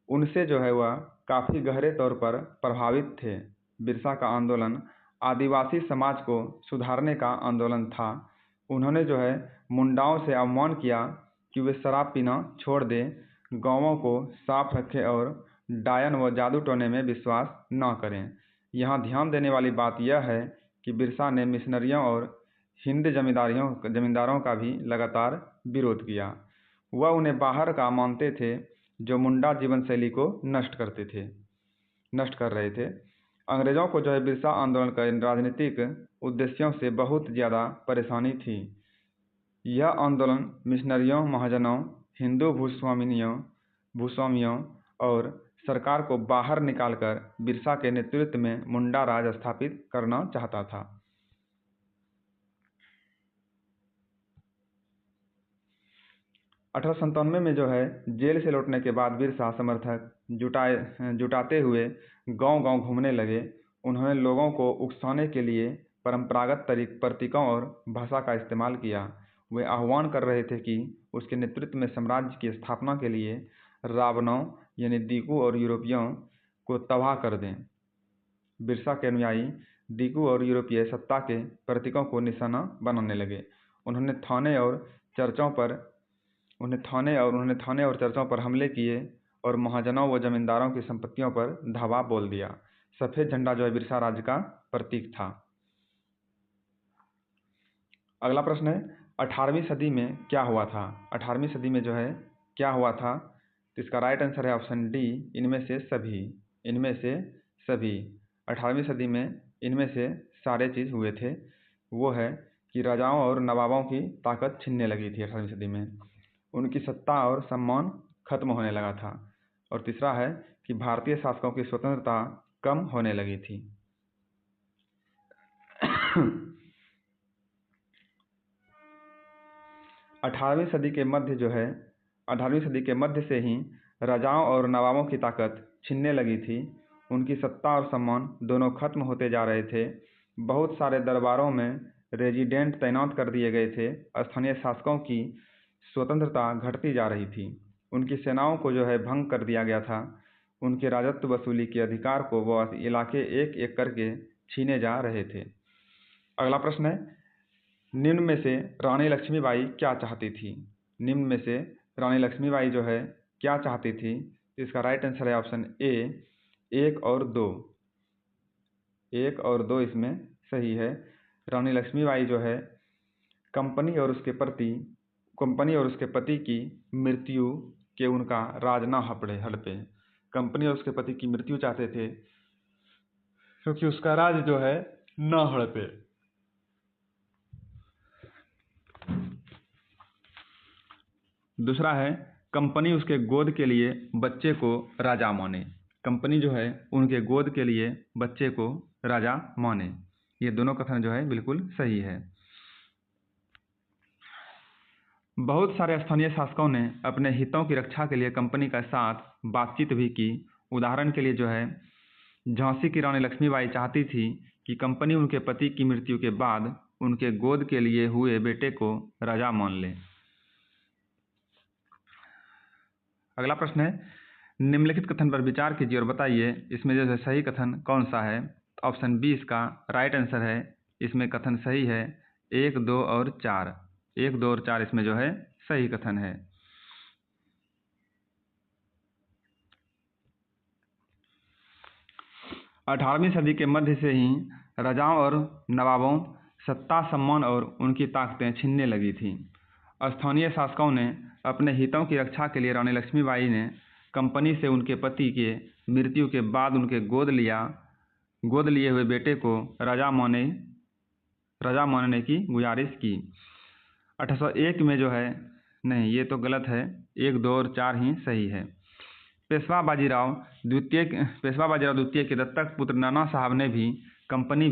उनसे जो है वह काफ़ी गहरे तौर पर प्रभावित थे। बिरसा का आंदोलन आदिवासी समाज को सुधारने का आंदोलन था। उन्होंने जो है मुंडाओं से आह्वान किया कि वे शराब पीना छोड़ दें, गांवों को साफ रखें और डायन व जादू टोने में विश्वास न करें। यहाँ ध्यान देने वाली बात यह है कि बिरसा ने मिशनरियों और हिंद जमींदारों का भी लगातार विरोध किया। वह उन्हें बाहर का मानते थे जो मुंडा जीवन शैली को नष्ट कर रहे थे। अंग्रेज़ों को जो है बिरसा आंदोलन का राजनीतिक उद्देश्यों से बहुत ज़्यादा परेशानी थी। यह आंदोलन मिशनरियों, महाजनों, हिंदू भूस्वामियों और सरकार को बाहर निकालकर बिरसा के नेतृत्व में मुंडा राज स्थापित करना चाहता था। 1897 में जो है जेल से लौटने के बाद बिरसा समर्थक जुटाते हुए गांव-गांव घूमने लगे। उन्होंने लोगों को उकसाने के लिए परंपरागत प्रतीकों और भाषा का इस्तेमाल किया। वे आह्वान कर रहे थे कि उसके नेतृत्व में साम्राज्य की स्थापना के लिए रावणों यानी दीकू और यूरोपियों को तबाह कर दें। बिरसा के अनुयायी दीकू और यूरोपीय सत्ता के प्रतीकों को निशाना बनाने लगे। उन्होंने थाने और चर्चों पर हमले किए और महाजनों व जमींदारों की संपत्तियों पर धावा बोल दिया। सफ़ेद झंडा जो है बिरसा राज का प्रतीक था। अगला प्रश्न है, 18वीं सदी में क्या हुआ था? 18वीं सदी में जो है क्या हुआ था? तो इसका राइट आंसर है ऑप्शन डी, इनमें से सभी। 18वीं सदी में इनमें से सारे चीज़ हुए थे। वो है कि राजाओं और नवाबों की ताकत छिनने लगी थी 18वीं सदी में, उनकी सत्ता और सम्मान खत्म होने लगा था, और तीसरा है कि भारतीय शासकों की स्वतंत्रता कम होने लगी थी। 18वीं सदी के मध्य 18वीं सदी के मध्य से ही राजाओं और नवाबों की ताकत छिनने लगी थी, उनकी सत्ता और सम्मान दोनों खत्म होते जा रहे थे। बहुत सारे दरबारों में रेजिडेंट तैनात कर दिए गए थे। स्थानीय शासकों की स्वतंत्रता घटती जा रही थी, उनकी सेनाओं को भंग कर दिया गया था। उनके राजस्व वसूली के अधिकार को वह इलाके एक एक करके छीने जा रहे थे। अगला प्रश्न है, निम्न में से रानी लक्ष्मीबाई क्या चाहती थी? निम्न में से रानी लक्ष्मीबाई क्या चाहती थी? तो इसका राइट आंसर है ऑप्शन ए, 1 और 2। 1 और 2 इसमें सही है। रानी लक्ष्मीबाई कंपनी और उसके पति की मृत्यु के उनका राज ना हड़पे। कंपनी और उसके पति की मृत्यु चाहते थे क्योंकि उसका राज ना हड़पे। दूसरा है, कंपनी उसके गोद के लिए बच्चे को राजा माने। कंपनी उनके गोद के लिए बच्चे को राजा माने। ये दोनों कथन बिल्कुल सही है। बहुत सारे स्थानीय शासकों ने अपने हितों की रक्षा के लिए कंपनी के साथ बातचीत भी की। उदाहरण के लिए झांसी की रानी लक्ष्मीबाई चाहती थी कि कंपनी उनके पति की मृत्यु के बाद उनके गोद के लिए हुए बेटे को राजा मान ले। अगला प्रश्न है, निम्नलिखित कथन पर विचार कीजिए और बताइए इसमें सही कथन कौन सा है? ऑप्शन बी इसका राइट आंसर है। इसमें कथन सही है 1, 2 और 4। 1, 2 और 4 इसमें सही कथन है। अठारहवीं सदी के मध्य से ही राजाओं और नवाबों सत्ता, सम्मान और उनकी ताकतें छीनने लगी थी। स्थानीय शासकों ने अपने हितों की रक्षा के लिए रानी लक्ष्मीबाई ने कंपनी से उनके पति के मृत्यु के बाद उनके गोद लिए हुए बेटे को राजा मानने की गुजारिश की। 1801 में नहीं, ये तो गलत है। 1, 2 और 4 ही सही है। पेशवा बाजीराव द्वितीय के दत्तक पुत्र नाना साहब ने भी कंपनी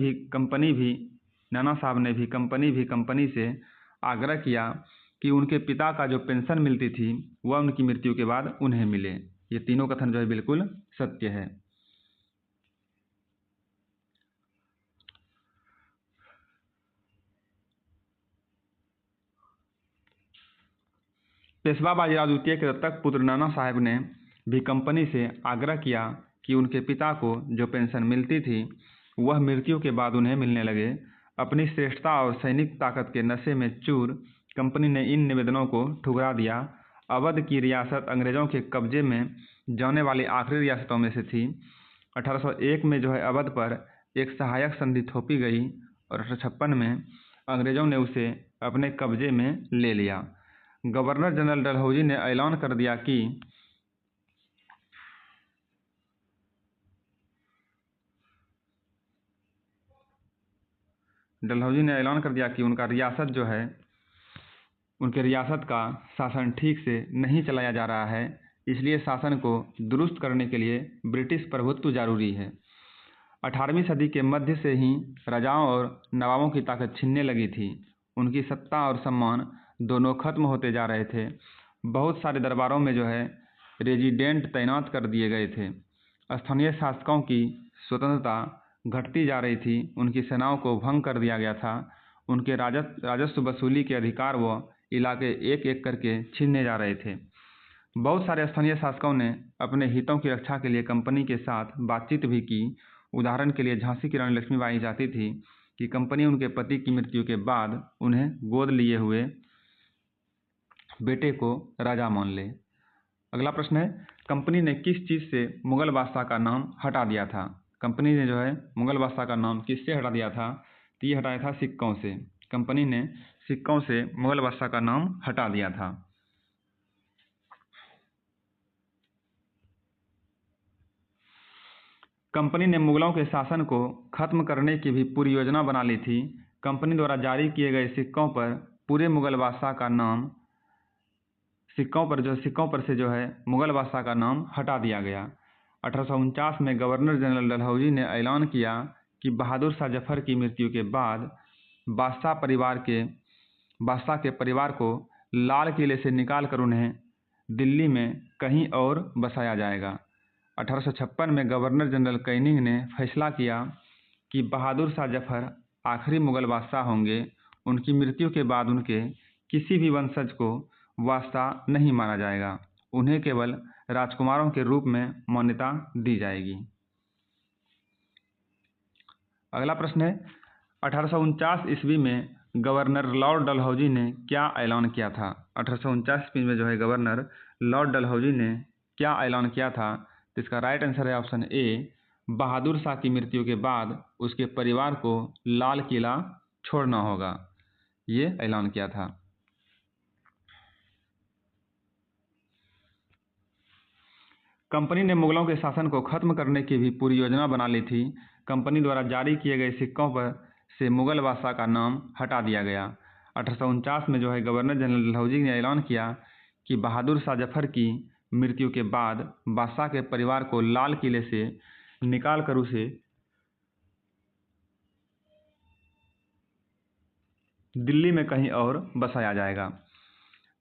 से आग्रह किया कि उनके पिता का जो पेंशन मिलती थी वह उनकी मृत्यु के बाद उन्हें मिले। ये तीनों कथन बिल्कुल सत्य है। पेशवा बाजीराव द्वितीय के दत्तक पुत्र नाना साहब ने भी कंपनी से आग्रह किया कि उनके पिता को जो पेंशन मिलती थी वह मृत्यु के बाद उन्हें मिलने लगे। अपनी श्रेष्ठता और सैनिक ताकत के नशे में चूर कंपनी ने इन निवेदनों को ठुकरा दिया। अवध की रियासत अंग्रेजों के कब्जे में जाने वाली आखिरी रियासतों में से थी। 1801 में अवध पर एक सहायक संधि थोपी गई और 1856 में अंग्रेजों ने उसे अपने कब्जे में ले लिया। गवर्नर जनरल डलहौजी ने ऐलान कर दिया कि उनके रियासत का शासन ठीक से नहीं चलाया जा रहा है, इसलिए शासन को दुरुस्त करने के लिए ब्रिटिश प्रभुत्व जरूरी है। 18वीं सदी के मध्य से ही राजाओं और नवाबों की ताकत छिनने लगी थी, उनकी सत्ता और सम्मान दोनों खत्म होते जा रहे थे। बहुत सारे दरबारों में रेजिडेंट तैनात कर दिए गए थे। स्थानीय शासकों की स्वतंत्रता घटती जा रही थी, उनकी सेनाओं को भंग कर दिया गया था। उनके राजस्व वसूली के अधिकार व इलाके एक एक करके छीनने जा रहे थे। बहुत सारे स्थानीय शासकों ने अपने हितों की रक्षा के लिए कंपनी के साथ बातचीत भी की। उदाहरण के लिए झांसी की रानी लक्ष्मीबाई चाहती थी कि कंपनी उनके पति की मृत्यु के बाद उन्हें गोद लिए हुए बेटे को राजा मान ले। अगला प्रश्न है, कंपनी ने किस चीज़ से मुगल बादशाह का नाम हटा दिया था? कंपनी ने मुगल बादशाह का नाम किससे हटा दिया था? तो ये हटाया था सिक्कों से। कंपनी ने सिक्कों से मुगल बादशाह का नाम हटा दिया था। कंपनी ने मुगलों के शासन को खत्म करने की भी पूरी योजना बना ली थी। कंपनी द्वारा जारी किए गए सिक्कों पर पूरे मुगल बादशाह का नाम सिक्कों पर से जो है मुगल बादशाह का नाम हटा दिया गया। 1849 में गवर्नर जनरल डलहौजी ने ऐलान किया कि बहादुर शाह जफर की मृत्यु के बाद बादशाह के परिवार को लाल किले से निकालकर उन्हें दिल्ली में कहीं और बसाया जाएगा। 1856 में गवर्नर जनरल कैनिंग ने फैसला किया कि बहादुर शाह जफर आखिरी मुगल बादशाह होंगे। उनकी मृत्यु के बाद उनके किसी भी वंशज को बादशाह नहीं माना जाएगा, उन्हें केवल राजकुमारों के रूप में मान्यता दी जाएगी। अगला प्रश्न है 1849 ईस्वी में गवर्नर लॉर्ड डलहौजी ने क्या ऐलान किया था। 1849 ईस्वी में जो है गवर्नर लॉर्ड डलहौजी ने क्या ऐलान किया था। तो इसका राइट आंसर है ऑप्शन ए, बहादुर शाह की मृत्यु के बाद उसके परिवार को लाल किला छोड़ना होगा, ये ऐलान किया था। कंपनी ने मुगलों के शासन को खत्म करने की भी पूरी योजना बना ली थी। कंपनी द्वारा जारी किए गए सिक्कों पर से मुगल बादशाह का नाम हटा दिया गया। 1849 में जो है गवर्नर जनरल डलहौजी ने ऐलान किया कि बहादुर शाह जफर की मृत्यु के बाद बादशाह के परिवार को लाल किले से निकाल कर उसे दिल्ली में कहीं और बसाया जाएगा।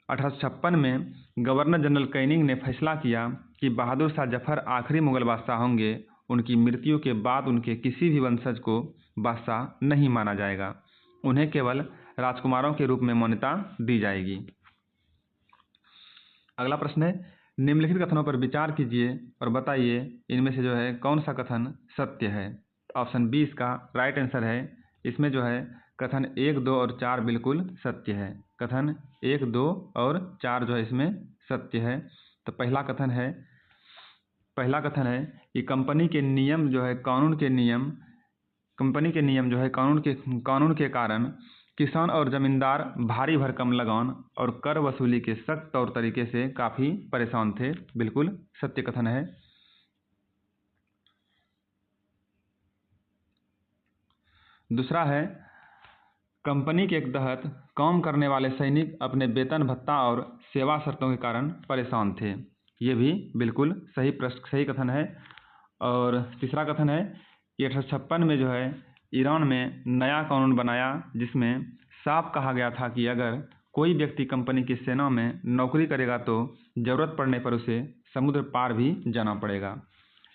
1856 में गवर्नर जनरल कैनिंग ने फैसला किया कि बहादुर शाह जफर आखिरी मुगल बादशाह होंगे। उनकी मृत्यु के बाद उनके किसी भी वंशज को बादशाह नहीं माना जाएगा, उन्हें केवल राजकुमारों के रूप में मान्यता दी जाएगी। अगला प्रश्न है, निम्नलिखित कथनों पर विचार कीजिए और बताइए इनमें से जो है कौन सा कथन सत्य है। ऑप्शन बी इसका राइट आंसर है। इसमें जो है कथन 1, 2 और 4 बिल्कुल सत्य है। कथन 1, 2 और 4 जो है इसमें सत्य है। तो पहला कथन है कि कंपनी के नियम जो है कानून के कारण किसान और जमींदार भारी भरकम लगान और कर वसूली के सख्त तौर तरीके से काफ़ी परेशान थे, बिल्कुल सत्य कथन है। दूसरा है, कंपनी के तहत काम करने वाले सैनिक अपने वेतन भत्ता और सेवा शर्तों के कारण परेशान थे, ये भी बिल्कुल सही कथन है। और तीसरा कथन है कि 1856 में जो है ईरान में नया कानून बनाया जिसमें साफ कहा गया था कि अगर कोई व्यक्ति कंपनी की सेना में नौकरी करेगा तो ज़रूरत पड़ने पर उसे समुद्र पार भी जाना पड़ेगा।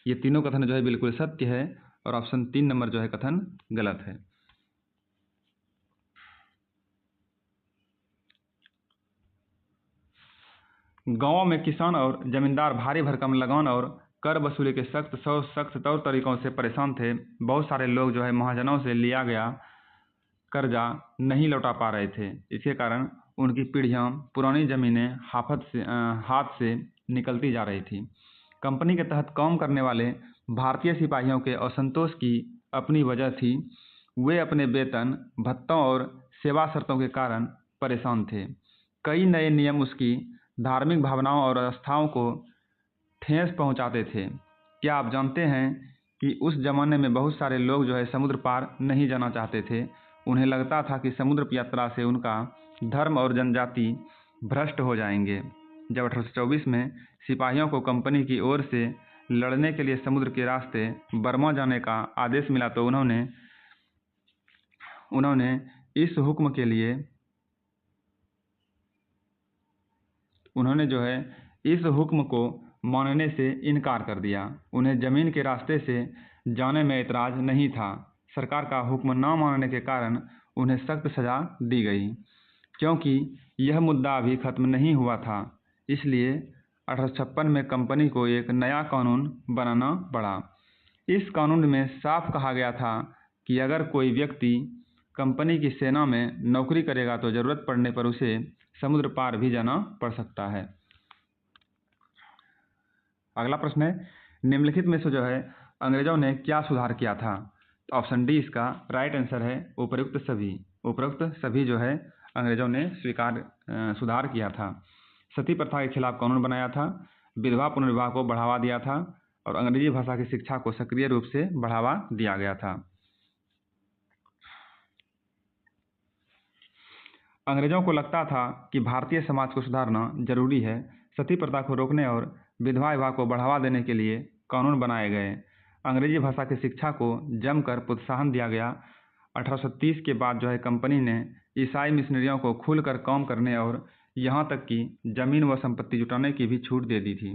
ये तीनों कथन जो है बिल्कुल सत्य है और ऑप्शन 3 नंबर जो है कथन गलत है। गाँवों में किसान और जमींदार भारी भरकम लगान और कर वसूली के सख्त तौर तरीकों से परेशान थे। बहुत सारे लोग जो है महाजनों से लिया गया कर्जा नहीं लौटा पा रहे थे। इसके कारण उनकी पीढ़ियां पुरानी ज़मीनें हाथ से निकलती जा रही थी। कंपनी के तहत काम करने वाले भारतीय सिपाहियों के असंतोष की अपनी वजह थी। वे अपने वेतन भत्तों और सेवा शर्तों के कारण परेशान थे। कई नए नियम उसकी धार्मिक भावनाओं और आस्थाओं को ठेस पहुंचाते थे। क्या आप जानते हैं कि उस जमाने में बहुत सारे लोग जो है समुद्र पार नहीं जाना चाहते थे। उन्हें लगता था कि समुद्र यात्रा से उनका धर्म और जनजाति भ्रष्ट हो जाएंगे। जब 1824 में सिपाहियों को कंपनी की ओर से लड़ने के लिए समुद्र के रास्ते बर्मा जाने का आदेश मिला तो उन्होंने इस हुक्म को मानने से इनकार कर दिया। उन्हें जमीन के रास्ते से जाने में एतराज़ नहीं था। सरकार का हुक्म न मानने के कारण उन्हें सख्त सज़ा दी गई। क्योंकि यह मुद्दा अभी खत्म नहीं हुआ था, इसलिए 1856 में कंपनी को एक नया कानून बनाना पड़ा। इस कानून में साफ कहा गया था कि अगर कोई व्यक्ति कंपनी की सेना में नौकरी करेगा तो ज़रूरत पड़ने पर उसे समुद्र पार भी जाना पड़ सकता है। अगला प्रश्न है, निम्नलिखित में से जो है अंग्रेजों ने क्या सुधार किया था। ऑप्शन डी इसका राइट आंसर है। उपरोक्त सभी जो है अंग्रेजों ने सुधार किया था। सती प्रथा के खिलाफ कानून बनाया था, विधवा पुनर्विवाह को बढ़ावा दिया था, और अंग्रेजी भाषा की शिक्षा को सक्रिय रूप से बढ़ावा दिया गया था। अंग्रेजों को लगता था कि भारतीय समाज को सुधारना जरूरी है। सती प्रथा को रोकने और विधवा विवाह को बढ़ावा देने के लिए कानून बनाए गए। अंग्रेजी भाषा की शिक्षा को जमकर प्रोत्साहन दिया गया। 1830 के बाद कंपनी ने ईसाई मिशनरियों को खुलकर काम करने और यहाँ तक कि जमीन व संपत्ति जुटाने की भी छूट दे दी थी।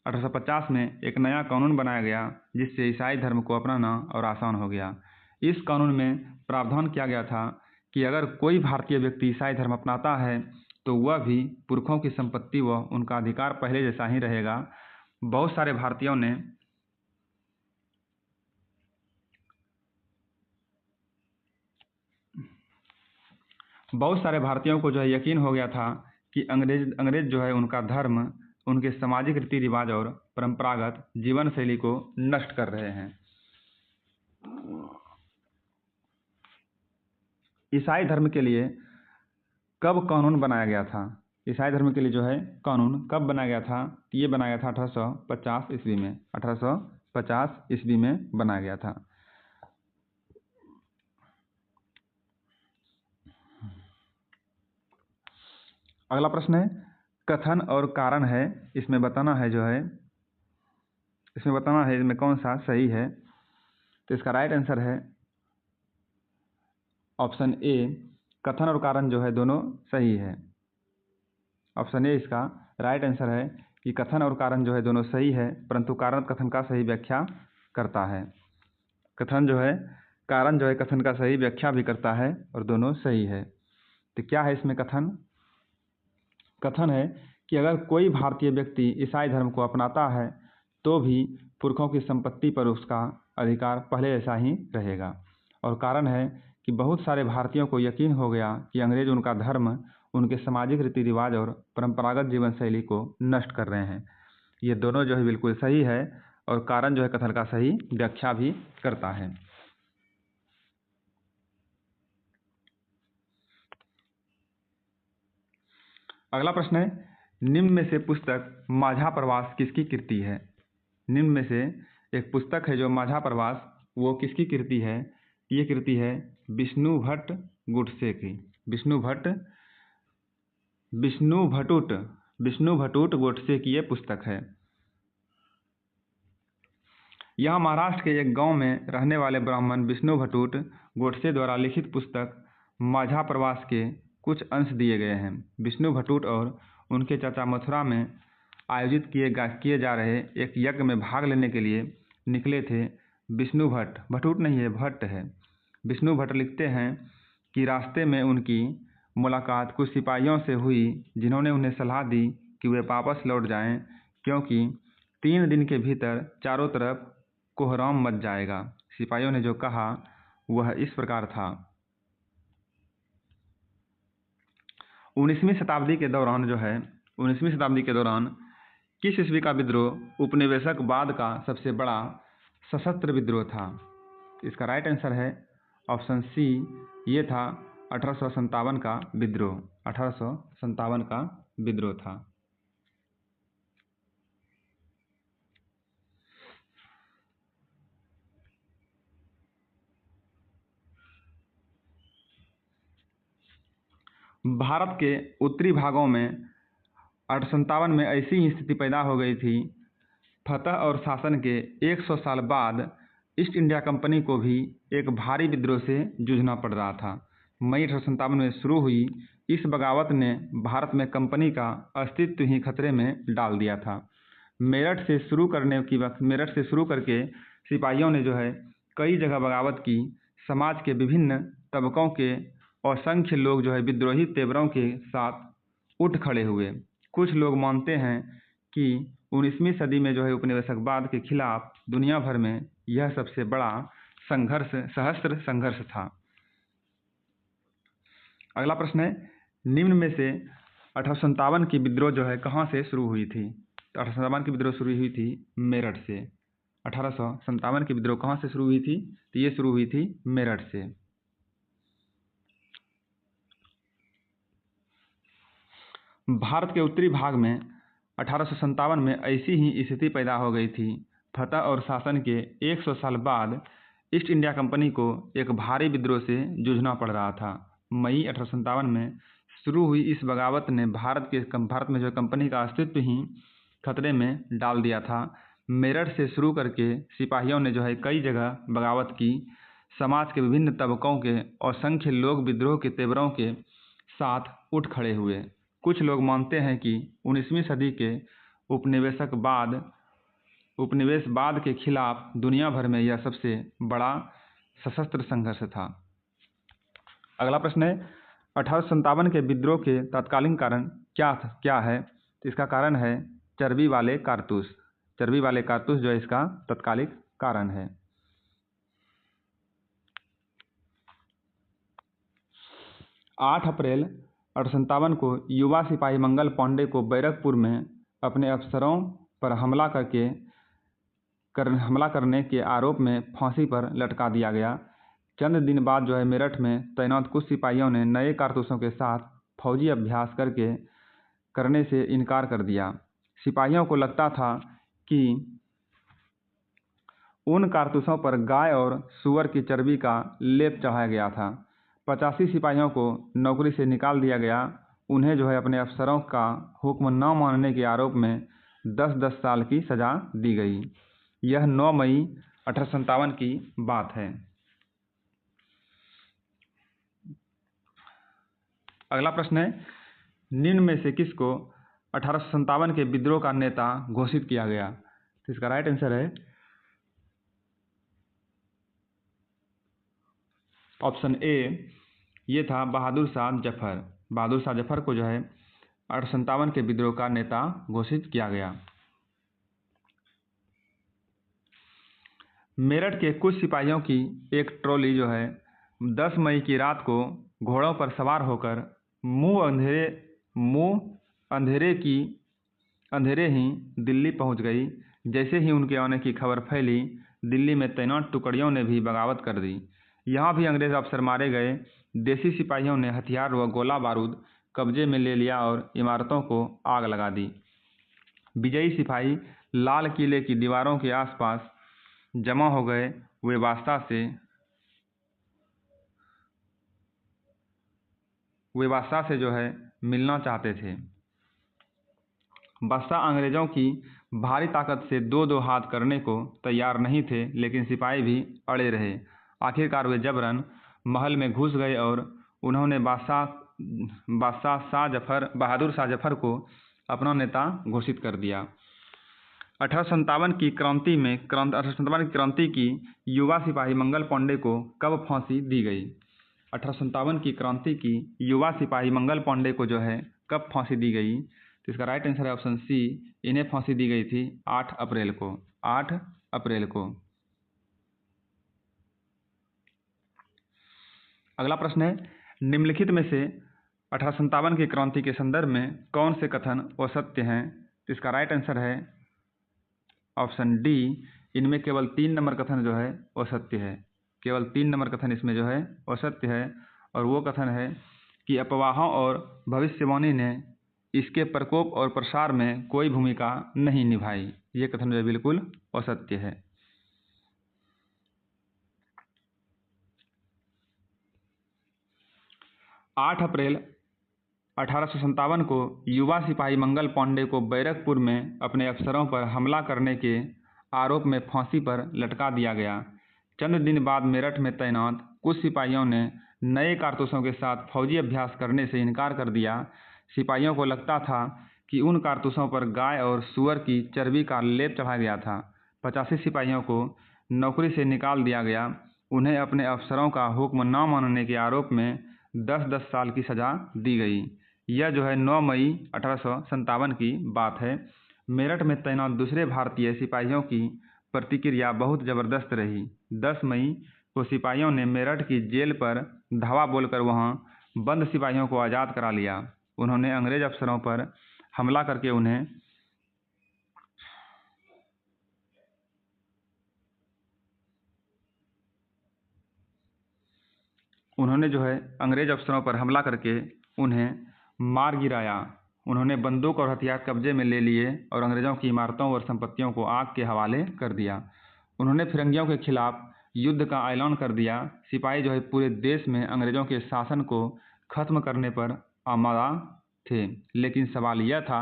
1850 में एक नया कानून बनाया गया जिससे ईसाई धर्म को अपनाना और आसान हो गया। इस कानून में प्रावधान किया गया था कि अगर कोई भारतीय व्यक्ति ईसाई धर्म अपनाता है तो वह भी पुरखों की संपत्ति व उनका अधिकार पहले जैसा ही रहेगा। बहुत सारे भारतीयों को यकीन हो गया था कि अंग्रेज उनका धर्म, उनके सामाजिक रीति रिवाज और परंपरागत जीवन शैली को नष्ट कर रहे हैं। ईसाई धर्म के लिए कब कानून बनाया गया था? ईसाई धर्म के लिए कानून कब बनाया गया था? ये बनाया गया था 1850 ईस्वी में। 1850 ईस्वी में बनाया गया था। अगला प्रश्न है कथन और कारण है। इसमें बताना है इसमें कौन सा सही है। तो इसका राइट आंसर है ऑप्शन ए, कथन और कारण दोनों सही है। ऑप्शन ए इसका राइट आंसर है कि कथन और कारण दोनों सही है, परंतु कारण कथन का सही व्याख्या करता है। कारण कथन का सही व्याख्या भी करता है और दोनों सही है। तो क्या है इसमें कथन? कथन है कि अगर कोई भारतीय व्यक्ति ईसाई धर्म को अपनाता है तो भी पुरखों की संपत्ति पर उसका अधिकार पहले जैसा ही रहेगा। और कारण है कि बहुत सारे भारतीयों को यकीन हो गया कि अंग्रेज उनका धर्म, उनके सामाजिक रीति रिवाज और परंपरागत जीवन शैली को नष्ट कर रहे हैं। ये दोनों बिल्कुल सही है और कारण कथन का सही व्याख्या भी करता है। अगला प्रश्न है निम्न में से पुस्तक माझा प्रवास किसकी कृति है? निम्न में से एक पुस्तक है जो माझा प्रवास, वो किसकी कृति है? ये कृति है विष्णु भट्ट गुडसे की। विष्णु भटूट गोडसे की ये पुस्तक है। यह महाराष्ट्र के एक गांव में रहने वाले ब्राह्मण विष्णु भटूट गोडसे द्वारा लिखित पुस्तक माझा प्रवास के कुछ अंश दिए गए हैं। विष्णु भटूट और उनके चाचा मथुरा में आयोजित किए जा रहे एक यज्ञ में भाग लेने के लिए निकले थे। विष्णु भट्ट लिखते हैं कि रास्ते में उनकी मुलाकात कुछ सिपाहियों से हुई जिन्होंने उन्हें सलाह दी कि वे वापस लौट जाएं क्योंकि 3 दिन के भीतर चारों तरफ कोहराम मच जाएगा। सिपाहियों ने जो कहा वह इस प्रकार था। 19वीं शताब्दी के दौरान किस ईस्वी का विद्रोह उपनिवेशकवाद का सबसे बड़ा सशस्त्र विद्रोह था? इसका राइट आंसर है ऑप्शन सी, ये था 1857 का विद्रोह। 1857 का विद्रोह था। भारत के उत्तरी भागों में 1857 में ऐसी ही स्थिति पैदा हो गई थी। फतह और शासन के 100 साल बाद ईस्ट इंडिया कंपनी को भी एक भारी विद्रोह से जूझना पड़ रहा था। मई 1857 में शुरू हुई इस बगावत ने भारत में कंपनी का अस्तित्व ही खतरे में डाल दिया था। मेरठ से शुरू करके सिपाहियों ने कई जगह बगावत की। समाज के विभिन्न तबकों के असंख्य लोग विद्रोही तेवरों के साथ उठ खड़े हुए। कुछ लोग मानते हैं कि 19वीं सदी में उपनिवेशकवाद के खिलाफ दुनिया भर में यह सबसे बड़ा सशस्त्र संघर्ष था। अगला प्रश्न है निम्न में से 1857 की विद्रोह कहाँ से शुरू हुई थी? तो 1857 की विद्रोह शुरू हुई थी मेरठ से। 1857 की विद्रोह कहाँ से शुरू हुई थी? तो ये शुरू हुई थी मेरठ से। भारत के उत्तरी भाग में 1857 में ऐसी ही स्थिति पैदा हो गई थी। फतह और शासन के 100 साल बाद ईस्ट इंडिया कंपनी को एक भारी विद्रोह से जूझना पड़ रहा था। मई 1857 में शुरू हुई इस बगावत ने भारत में जो कंपनी का अस्तित्व ही खतरे में डाल दिया था। मेरठ से शुरू करके सिपाहियों ने जो है कई जगह बगावत की। समाज के विभिन्न तबकों के असंख्य लोग विद्रोह के तेवरों के साथ उठ खड़े हुए। कुछ लोग मानते हैं कि 19वीं सदी के उपनिवेशवाद के खिलाफ दुनिया भर में यह सबसे बड़ा सशस्त्र संघर्ष था। अगला प्रश्न है 1857 के विद्रोह के तत्कालीन कारण क्या है? तो इसका कारण है चर्बी वाले कारतूस। चर्बी वाले कारतूस जो है इसका तत्कालिक कारण है। 8 अप्रैल 1857 को युवा सिपाही मंगल पांडे को बैरकपुर में अपने अफसरों पर हमला करने के आरोप में फांसी पर लटका दिया गया। चंद दिन बाद जो है मेरठ में तैनात कुछ सिपाहियों ने नए कारतूसों के साथ फौजी अभ्यास करने से इनकार कर दिया। सिपाहियों को लगता था कि उन कारतूसों पर गाय और सूअर की चर्बी का लेप चढ़ाया गया था। 85 सिपाहियों को नौकरी से निकाल दिया गया। उन्हें जो है अपने अफसरों का हुक्म न मानने के आरोप में 10-10 साल की सजा दी गई। यह 9 मई 1857 की बात है। अगला प्रश्न है निम्न में से किसको 1857 के विद्रोह का नेता घोषित किया गया? तो इसका राइट आंसर है ऑप्शन ए, ये था बहादुर शाह जफर। बहादुर शाह जफर को जो है 1857 के विद्रोह का नेता घोषित किया गया। मेरठ के कुछ सिपाहियों की एक ट्रॉली जो है 10 मई की रात को घोड़ों पर सवार होकर मुंह अंधेरे ही दिल्ली पहुंच गई। जैसे ही उनके आने की खबर फैली, दिल्ली में तैनात टुकड़ियों ने भी बगावत कर दी। यहाँ भी अंग्रेज अफसर मारे गए। देसी सिपाहियों ने हथियार व गोला बारूद कब्जे में ले लिया और इमारतों को आग लगा दी। विजयी सिपाही लाल किले की दीवारों के आसपास जमा हो गए। वे बादशाह से जो है मिलना चाहते थे। बादशाह अंग्रेजों की भारी ताकत से दो हाथ करने को तैयार नहीं थे, लेकिन सिपाही भी अड़े रहे। आखिरकार वे जबरन महल में घुस गए और उन्होंने बहादुर शाह जफर को अपना नेता घोषित कर दिया। 1857 की क्रांति की युवा सिपाही मंगल पांडे को कब फांसी दी गई? 1857 की क्रांति की युवा सिपाही मंगल पांडे को जो है कब फांसी दी गई? तो इसका राइट आंसर है ऑप्शन सी, इन्हें फांसी दी गई थी 8 अप्रैल को। 8 अप्रैल को। अगला प्रश्न है निम्नलिखित में से 1857 की क्रांति के संदर्भ में कौन से कथन असत्य हैं? तो इसका राइट आंसर है ऑप्शन डी, इनमें केवल 3 नंबर कथन जो है असत्य है। केवल 3 नंबर कथन इसमें जो है असत्य है, और वो कथन है कि अफवाहों और भविष्यवाणी ने इसके प्रकोप और प्रसार में कोई भूमिका नहीं निभाई। ये कथन जो बिल्कुल असत्य है। आठ अप्रैल 1857 को युवा सिपाही मंगल पांडे को बैरकपुर में अपने अफसरों पर हमला करने के आरोप में फांसी पर लटका दिया गया। चंद दिन बाद मेरठ में तैनात कुछ सिपाहियों ने नए कारतूसों के साथ फौजी अभ्यास करने से इनकार कर दिया। सिपाहियों को लगता था कि उन कारतूसों पर गाय और सूअर की चर्बी का लेप चढ़ाया गया था। 85 सिपाहियों को नौकरी से निकाल दिया गया। उन्हें अपने अफसरों का हुक्म न मानने के आरोप में 10-10 साल की सजा दी गई। यह जो है 9 मई 1857 की बात है। मेरठ में तैनात दूसरे भारतीय सिपाहियों की प्रतिक्रिया बहुत ज़बरदस्त रही। 10 मई को सिपाहियों ने मेरठ की जेल पर धावा बोलकर वहां बंद सिपाहियों को आज़ाद करा लिया। उन्होंने अंग्रेज अफसरों पर हमला करके उन्हें मार गिराया। उन्होंने बंदूक और हथियार कब्जे में ले लिए और अंग्रेज़ों की इमारतों और संपत्तियों को आग के हवाले कर दिया। उन्होंने फिरंगियों के खिलाफ युद्ध का ऐलान कर दिया। सिपाही जो है पूरे देश में अंग्रेज़ों के शासन को ख़त्म करने पर आमादा थे, लेकिन सवाल यह था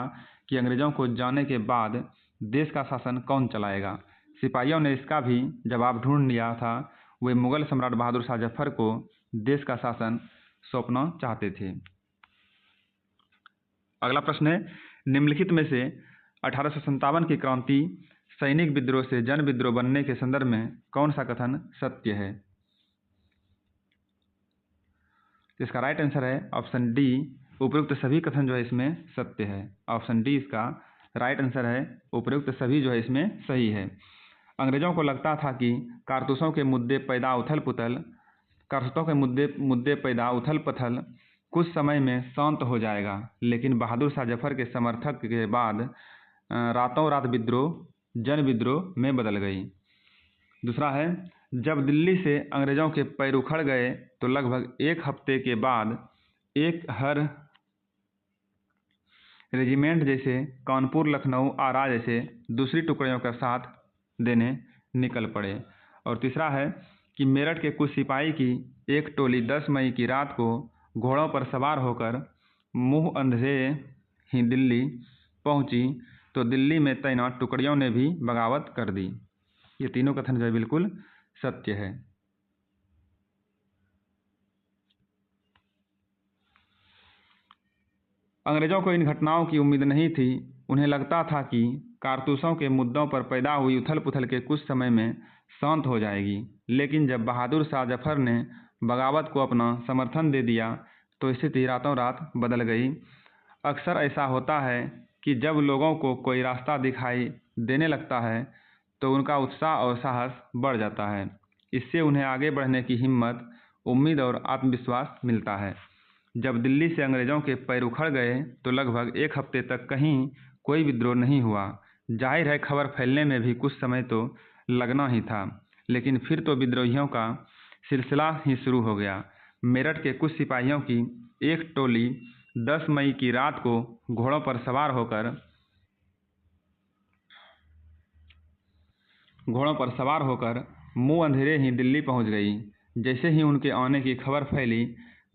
कि अंग्रेज़ों को जाने के बाद देश का शासन कौन चलाएगा। सिपाहियों ने इसका भी जवाब ढूंढ लिया था। वे मुग़ल सम्राट बहादुर शाह जफ़र को देश का शासन सौंपना चाहते थे। अगला प्रश्न है, निम्नलिखित में से 1857 की क्रांति सैनिक विद्रोह से जन विद्रोह बनने के संदर्भ में कौन सा कथन सत्य है। इसका राइट आंसर है ऑप्शन डी, उपयुक्त सभी कथन जो है इसमें सत्य है। ऑप्शन डी इसका राइट आंसर है, उपयुक्त सभी जो है इसमें सही है। अंग्रेजों को लगता था कि कारतूसों के मुद्दे पैदा उथल पुथल कुछ समय में शांत हो जाएगा, लेकिन बहादुर शाह जफर के समर्थक के बाद रातों रात जन विद्रोह में बदल गई। दूसरा है, जब दिल्ली से अंग्रेजों के पैर उखड़ गए तो लगभग एक हफ्ते के बाद एक हर रेजिमेंट जैसे कानपुर, लखनऊ, आरा जैसे दूसरी टुकड़ियों का साथ देने निकल पड़े। और तीसरा है कि मेरठ के कुछ सिपाही की एक टोली 10 मई की रात को घोड़ों पर सवार होकर मुंह अंधेरे ही दिल्ली पहुंची तो दिल्ली में तैनात टुकड़ियों ने भी बगावत कर दी। ये तीनों कथन जो है बिल्कुल सत्य है। अंग्रेजों को इन घटनाओं की उम्मीद नहीं थी। उन्हें लगता था कि कारतूसों के मुद्दों पर पैदा हुई उथल पुथल के कुछ समय में शांत हो जाएगी, लेकिन जब बहादुर शाह जफर ने बगावत को अपना समर्थन दे दिया तो स्थिति रातों रात बदल गई। अक्सर ऐसा होता है कि जब लोगों को कोई रास्ता दिखाई देने लगता है तो उनका उत्साह और साहस बढ़ जाता है। इससे उन्हें आगे बढ़ने की हिम्मत, उम्मीद और आत्मविश्वास मिलता है। जब दिल्ली से अंग्रेजों के पैर उखड़ गए तो लगभग एक हफ्ते तक कहीं कोई विद्रोह नहीं हुआ। जाहिर है खबर फैलने में भी कुछ समय तो लगना ही था, लेकिन फिर तो विद्रोहियों का सिलसिला ही शुरू हो गया। मेरठ के कुछ सिपाहियों की एक टोली 10 मई की रात को घोड़ों पर सवार होकर मुंह अंधेरे ही दिल्ली पहुंच गई। जैसे ही उनके आने की खबर फैली,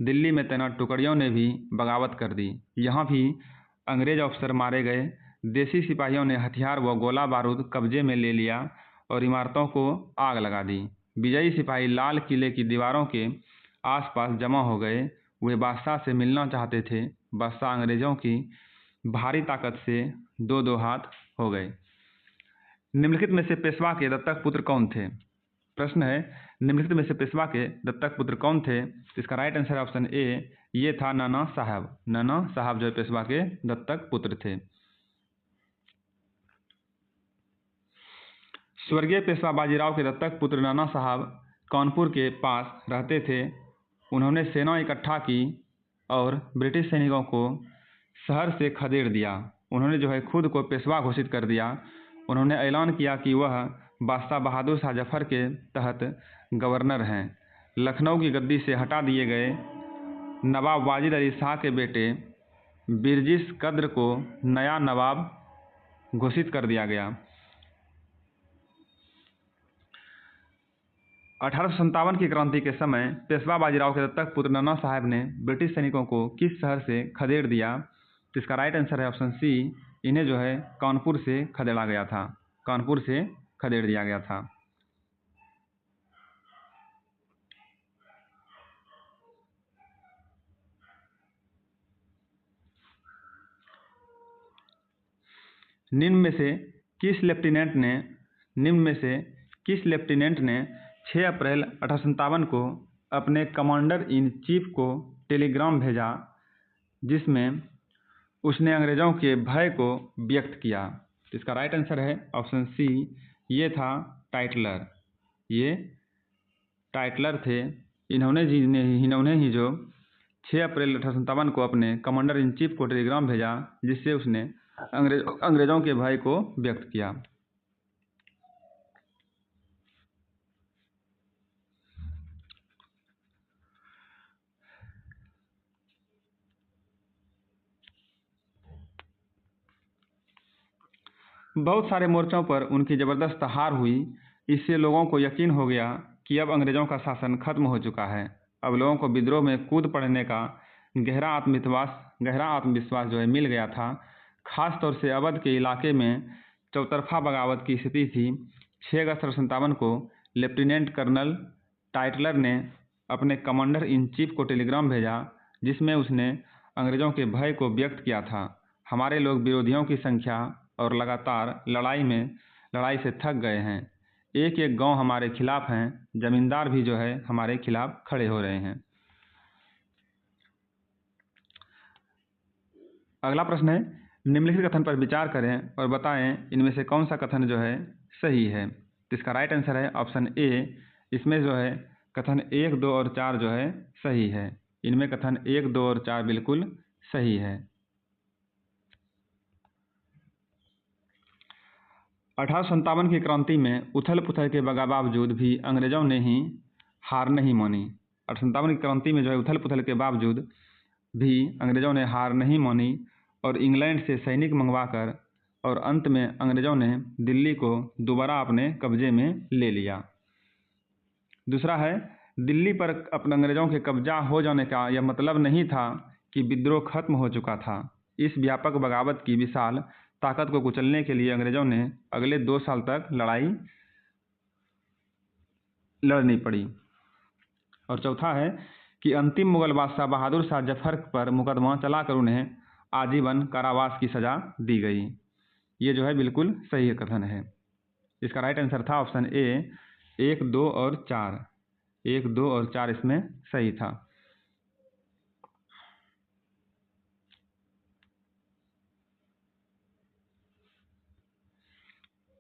दिल्ली में तैनात टुकड़ियों ने भी बगावत कर दी। यहाँ भी अंग्रेज अफसर मारे गए। देसी सिपाहियों ने हथियार व गोला बारूद कब्जे में ले लिया और इमारतों को आग लगा दी। विजयी सिपाही लाल किले की दीवारों के आसपास जमा हो गए। वे बादशाह से मिलना चाहते थे। बादशाह अंग्रेजों की भारी ताकत से दो हाथ हो गए। निम्नलिखित में से पेशवा के दत्तक पुत्र कौन थे। प्रश्न है, निम्नलिखित में से पेशवा के दत्तक पुत्र कौन थे। इसका राइट आंसर है ऑप्शन ए, ये था नाना साहब। नाना साहब जो है पेशवा के दत्तक पुत्र थे। स्वर्गीय पेशवा बाजीराव के दत्तक पुत्र नाना साहब कानपुर के पास रहते थे। उन्होंने सेना इकट्ठा की और ब्रिटिश सैनिकों को शहर से खदेड़ दिया। उन्होंने जो है खुद को पेशवा घोषित कर दिया। उन्होंने ऐलान किया कि वह बादशाह बहादुर शाह जफर के तहत गवर्नर हैं। लखनऊ की गद्दी से हटा दिए गए नवाब वाजिद अली शाह के बेटे बिरजिस कद्र को नया नवाब घोषित कर दिया गया। 1857 की क्रांति के समय पेशवा बाजीराव के दत्तक पुत्र नाना साहब ने ब्रिटिश सैनिकों को किस शहर से खदेड़ दिया। तो इसका राइट आंसर है ऑप्शन सी, इन्हें जो है कानपुर से खदेड़ा गया था। कानपुर से खदेड़ दिया गया था। निम्न में से किस लेफ्टिनेंट ने 6 अप्रैल 1857 को अपने कमांडर इन चीफ को टेलीग्राम भेजा जिसमें उसने अंग्रेजों के भय को व्यक्त किया। तो इसका राइट आंसर है ऑप्शन सी, ये था टाइटलर। ये टाइटलर थे। इन्होंने ही जो 6 अप्रैल 1857 को अपने कमांडर इन चीफ को टेलीग्राम भेजा जिससे उसने अंग्रेजों के भय को व्यक्त किया। बहुत सारे मोर्चों पर उनकी ज़बरदस्त हार हुई। इससे लोगों को यकीन हो गया कि अब अंग्रेज़ों का शासन खत्म हो चुका है। अब लोगों को विद्रोह में कूद पड़ने का गहरा आत्मविश्वास जो है मिल गया था। खास तौर से अवध के इलाके में चौतरफा बगावत की स्थिति थी। 6 अगस्त 1857 को लेफ्टिनेंट कर्नल टाइटलर ने अपने कमांडर इन चीफ को टेलीग्राम भेजा, जिसमें उसने अंग्रेज़ों के भय को व्यक्त किया था। हमारे लोग विरोधियों की संख्या और लगातार लड़ाई से थक गए हैं। एक एक गांव हमारे खिलाफ हैं। जमींदार भी जो है हमारे खिलाफ खड़े हो रहे हैं। अगला प्रश्न है, निम्नलिखित कथन पर विचार करें और बताएं इनमें से कौन सा कथन जो है सही है। तो इसका राइट आंसर है ऑप्शन ए। इसमें जो है कथन 1, 2 और 4 जो है सही है। इनमें कथन 1, 2 और 4 बिल्कुल सही है। 1857 की क्रांति में उथल पुथल के बावजूद भी अंग्रेजों ने ही हार नहीं मानी। 1857 की क्रांति में जो है उथल पुथल के बावजूद भी अंग्रेजों ने हार नहीं मानी और इंग्लैंड से सैनिक मंगवाकर और अंत में अंग्रेजों ने दिल्ली को दोबारा अपने कब्जे में ले लिया। दूसरा है, दिल्ली पर अपने अंग्रेजों के कब्जा हो जाने का यह मतलब नहीं था कि विद्रोह खत्म हो चुका था। इस व्यापक बगावत की विशाल ताकत को कुचलने के लिए अंग्रेजों ने अगले 2 साल तक लड़ाई लड़नी पड़ी। और चौथा है कि अंतिम मुगल बादशाह बहादुर शाह जफर पर मुकदमा चलाकर उन्हें आजीवन कारावास की सजा दी गई। ये जो है बिल्कुल सही कथन है। इसका राइट आंसर था ऑप्शन ए, 1, 2 और 4। 1, 2 और 4 इसमें सही था।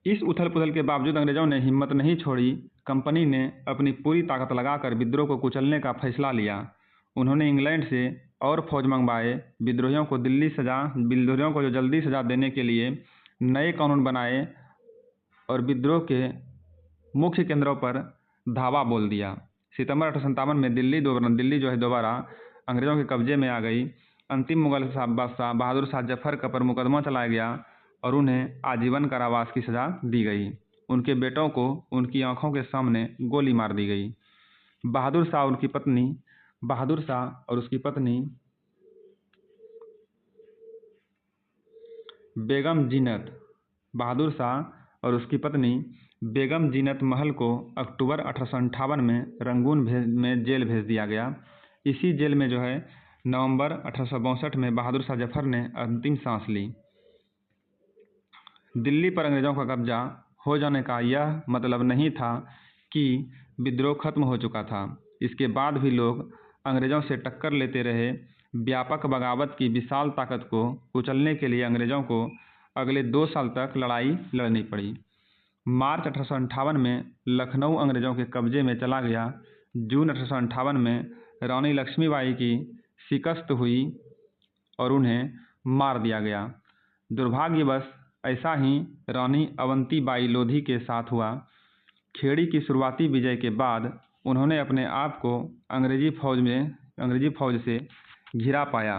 इस उथल पुथल के बावजूद अंग्रेजों ने हिम्मत नहीं छोड़ी। कंपनी ने अपनी पूरी ताकत लगाकर विद्रोह को कुचलने का फैसला लिया। उन्होंने इंग्लैंड से और फौज मंगवाए। विद्रोहियों को जो जल्दी सजा देने के लिए नए कानून बनाए और विद्रोह के मुख्य केंद्रों पर धावा बोल दिया। सितंबर 1857 में दिल्ली जो है दोबारा अंग्रेजों के कब्जे में आ गई। अंतिम मुगल बादशाह बहादुर शाह जफर पर मुकदमा चलाया गया और उन्हें आजीवन कारावास की सजा दी गई। उनके बेटों को उनकी आंखों के सामने गोली मार दी गई। बहादुर शाह और उसकी पत्नी बेगम जीनत महल को अक्टूबर 1858 में रंगून में जेल भेज दिया गया। इसी जेल में जो है नवंबर 1862 में बहादुर शाह जफर ने अंतिम सांस ली। दिल्ली पर अंग्रेजों का कब्जा हो जाने का यह मतलब नहीं था कि विद्रोह खत्म हो चुका था। इसके बाद भी लोग अंग्रेजों से टक्कर लेते रहे। व्यापक बगावत की विशाल ताकत को कुचलने के लिए अंग्रेजों को अगले 2 साल तक लड़ाई लड़नी पड़ी। मार्च 1858 में लखनऊ अंग्रेजों के कब्जे में चला गया। जून 1858 में रानी लक्ष्मीबाई की शिकस्त हुई और उन्हें मार दिया गया। दुर्भाग्यवश ऐसा ही रानी अवंतीबाई लोधी के साथ हुआ। खेड़ी की शुरुआती विजय के बाद उन्होंने अपने आप को अंग्रेजी फौज से घिरा पाया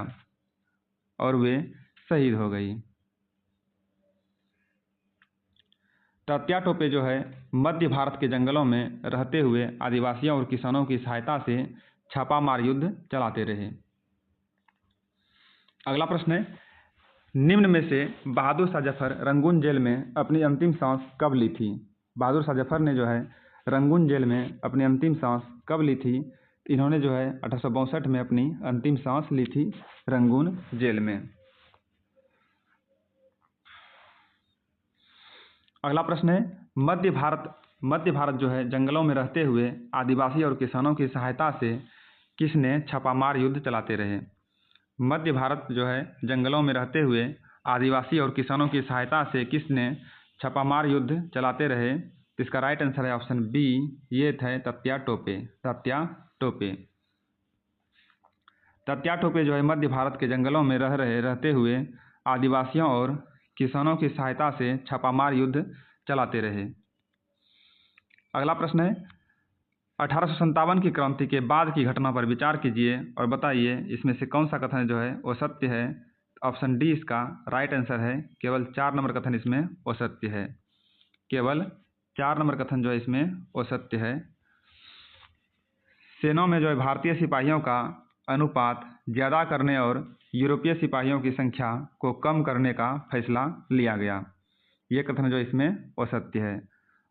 और वे शहीद हो गई। तात्या टोपे जो है मध्य भारत के जंगलों में रहते हुए आदिवासियों और किसानों की सहायता से छापामार युद्ध चलाते रहे। अगला प्रश्न है, निम्न में से बहादुर शाह जफर रंगून जेल में अपनी अंतिम सांस कब ली थी। बहादुर शाह जफर ने जो है रंगून जेल में अपनी अंतिम सांस कब ली थी। इन्होंने जो है 1862 में अपनी अंतिम सांस ली थी रंगून जेल में। अगला प्रश्न है, मध्य भारत जो है जंगलों में रहते हुए आदिवासी और किसानों की सहायता से किसने छापामार युद्ध चलाते रहे। मध्य भारत जो है जंगलों में रहते हुए आदिवासी और किसानों की सहायता से किसने छापामार युद्ध चलाते रहे। तो इसका राइट आंसर है ऑप्शन बी, ये थे तात्या टोपे जो है मध्य भारत के जंगलों में रहते हुए आदिवासियों और किसानों की सहायता से छापामार युद्ध चलाते रहे। अगला प्रश्न है, 1857 की क्रांति के बाद की घटना पर विचार कीजिए और बताइए इसमें से कौन सा कथन जो है वो सत्य है ऑप्शन डी इसका राइट आंसर है। केवल 4 नंबर कथन इसमें असत्य है। केवल 4 नंबर कथन जो है इसमें असत्य है। सेना में जो है भारतीय सिपाहियों का अनुपात ज़्यादा करने और यूरोपीय सिपाहियों की संख्या को कम करने का फैसला लिया गया। ये कथन जो इसमें असत्य है।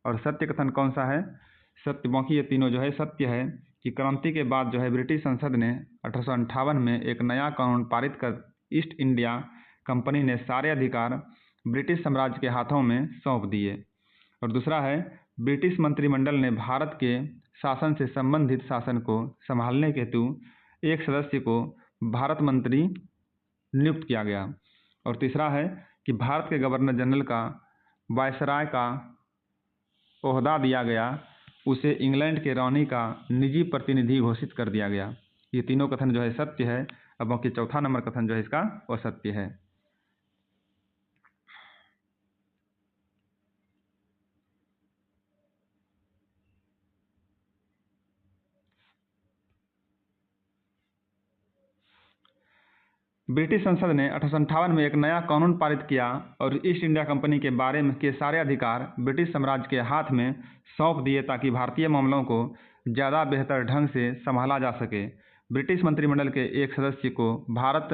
और सत्य कथन कौन सा है? सत्य, बाकी ये तीनों जो है सत्य है कि क्रांति के बाद जो है ब्रिटिश संसद ने 1858 में एक नया कानून पारित कर ईस्ट इंडिया कंपनी ने सारे अधिकार ब्रिटिश साम्राज्य के हाथों में सौंप दिए। और दूसरा है, ब्रिटिश मंत्रिमंडल ने भारत के शासन से संबंधित शासन को संभालने के हेतु एक सदस्य को भारत मंत्री नियुक्त किया गया। और तीसरा है कि भारत के गवर्नर जनरल का वायसराय का ओहदा दिया गया, उसे इंग्लैंड के रानी का निजी प्रतिनिधि घोषित कर दिया गया। ये तीनों कथन जो है सत्य है। अब बाकी चौथा नंबर कथन जो है इसका असत्य है। ब्रिटिश संसद ने 1858 में एक नया कानून पारित किया और ईस्ट इंडिया कंपनी के बारे में के सारे अधिकार ब्रिटिश साम्राज्य के हाथ में सौंप दिए ताकि भारतीय मामलों को ज़्यादा बेहतर ढंग से संभाला जा सके। ब्रिटिश मंत्रिमंडल के एक सदस्य को भारत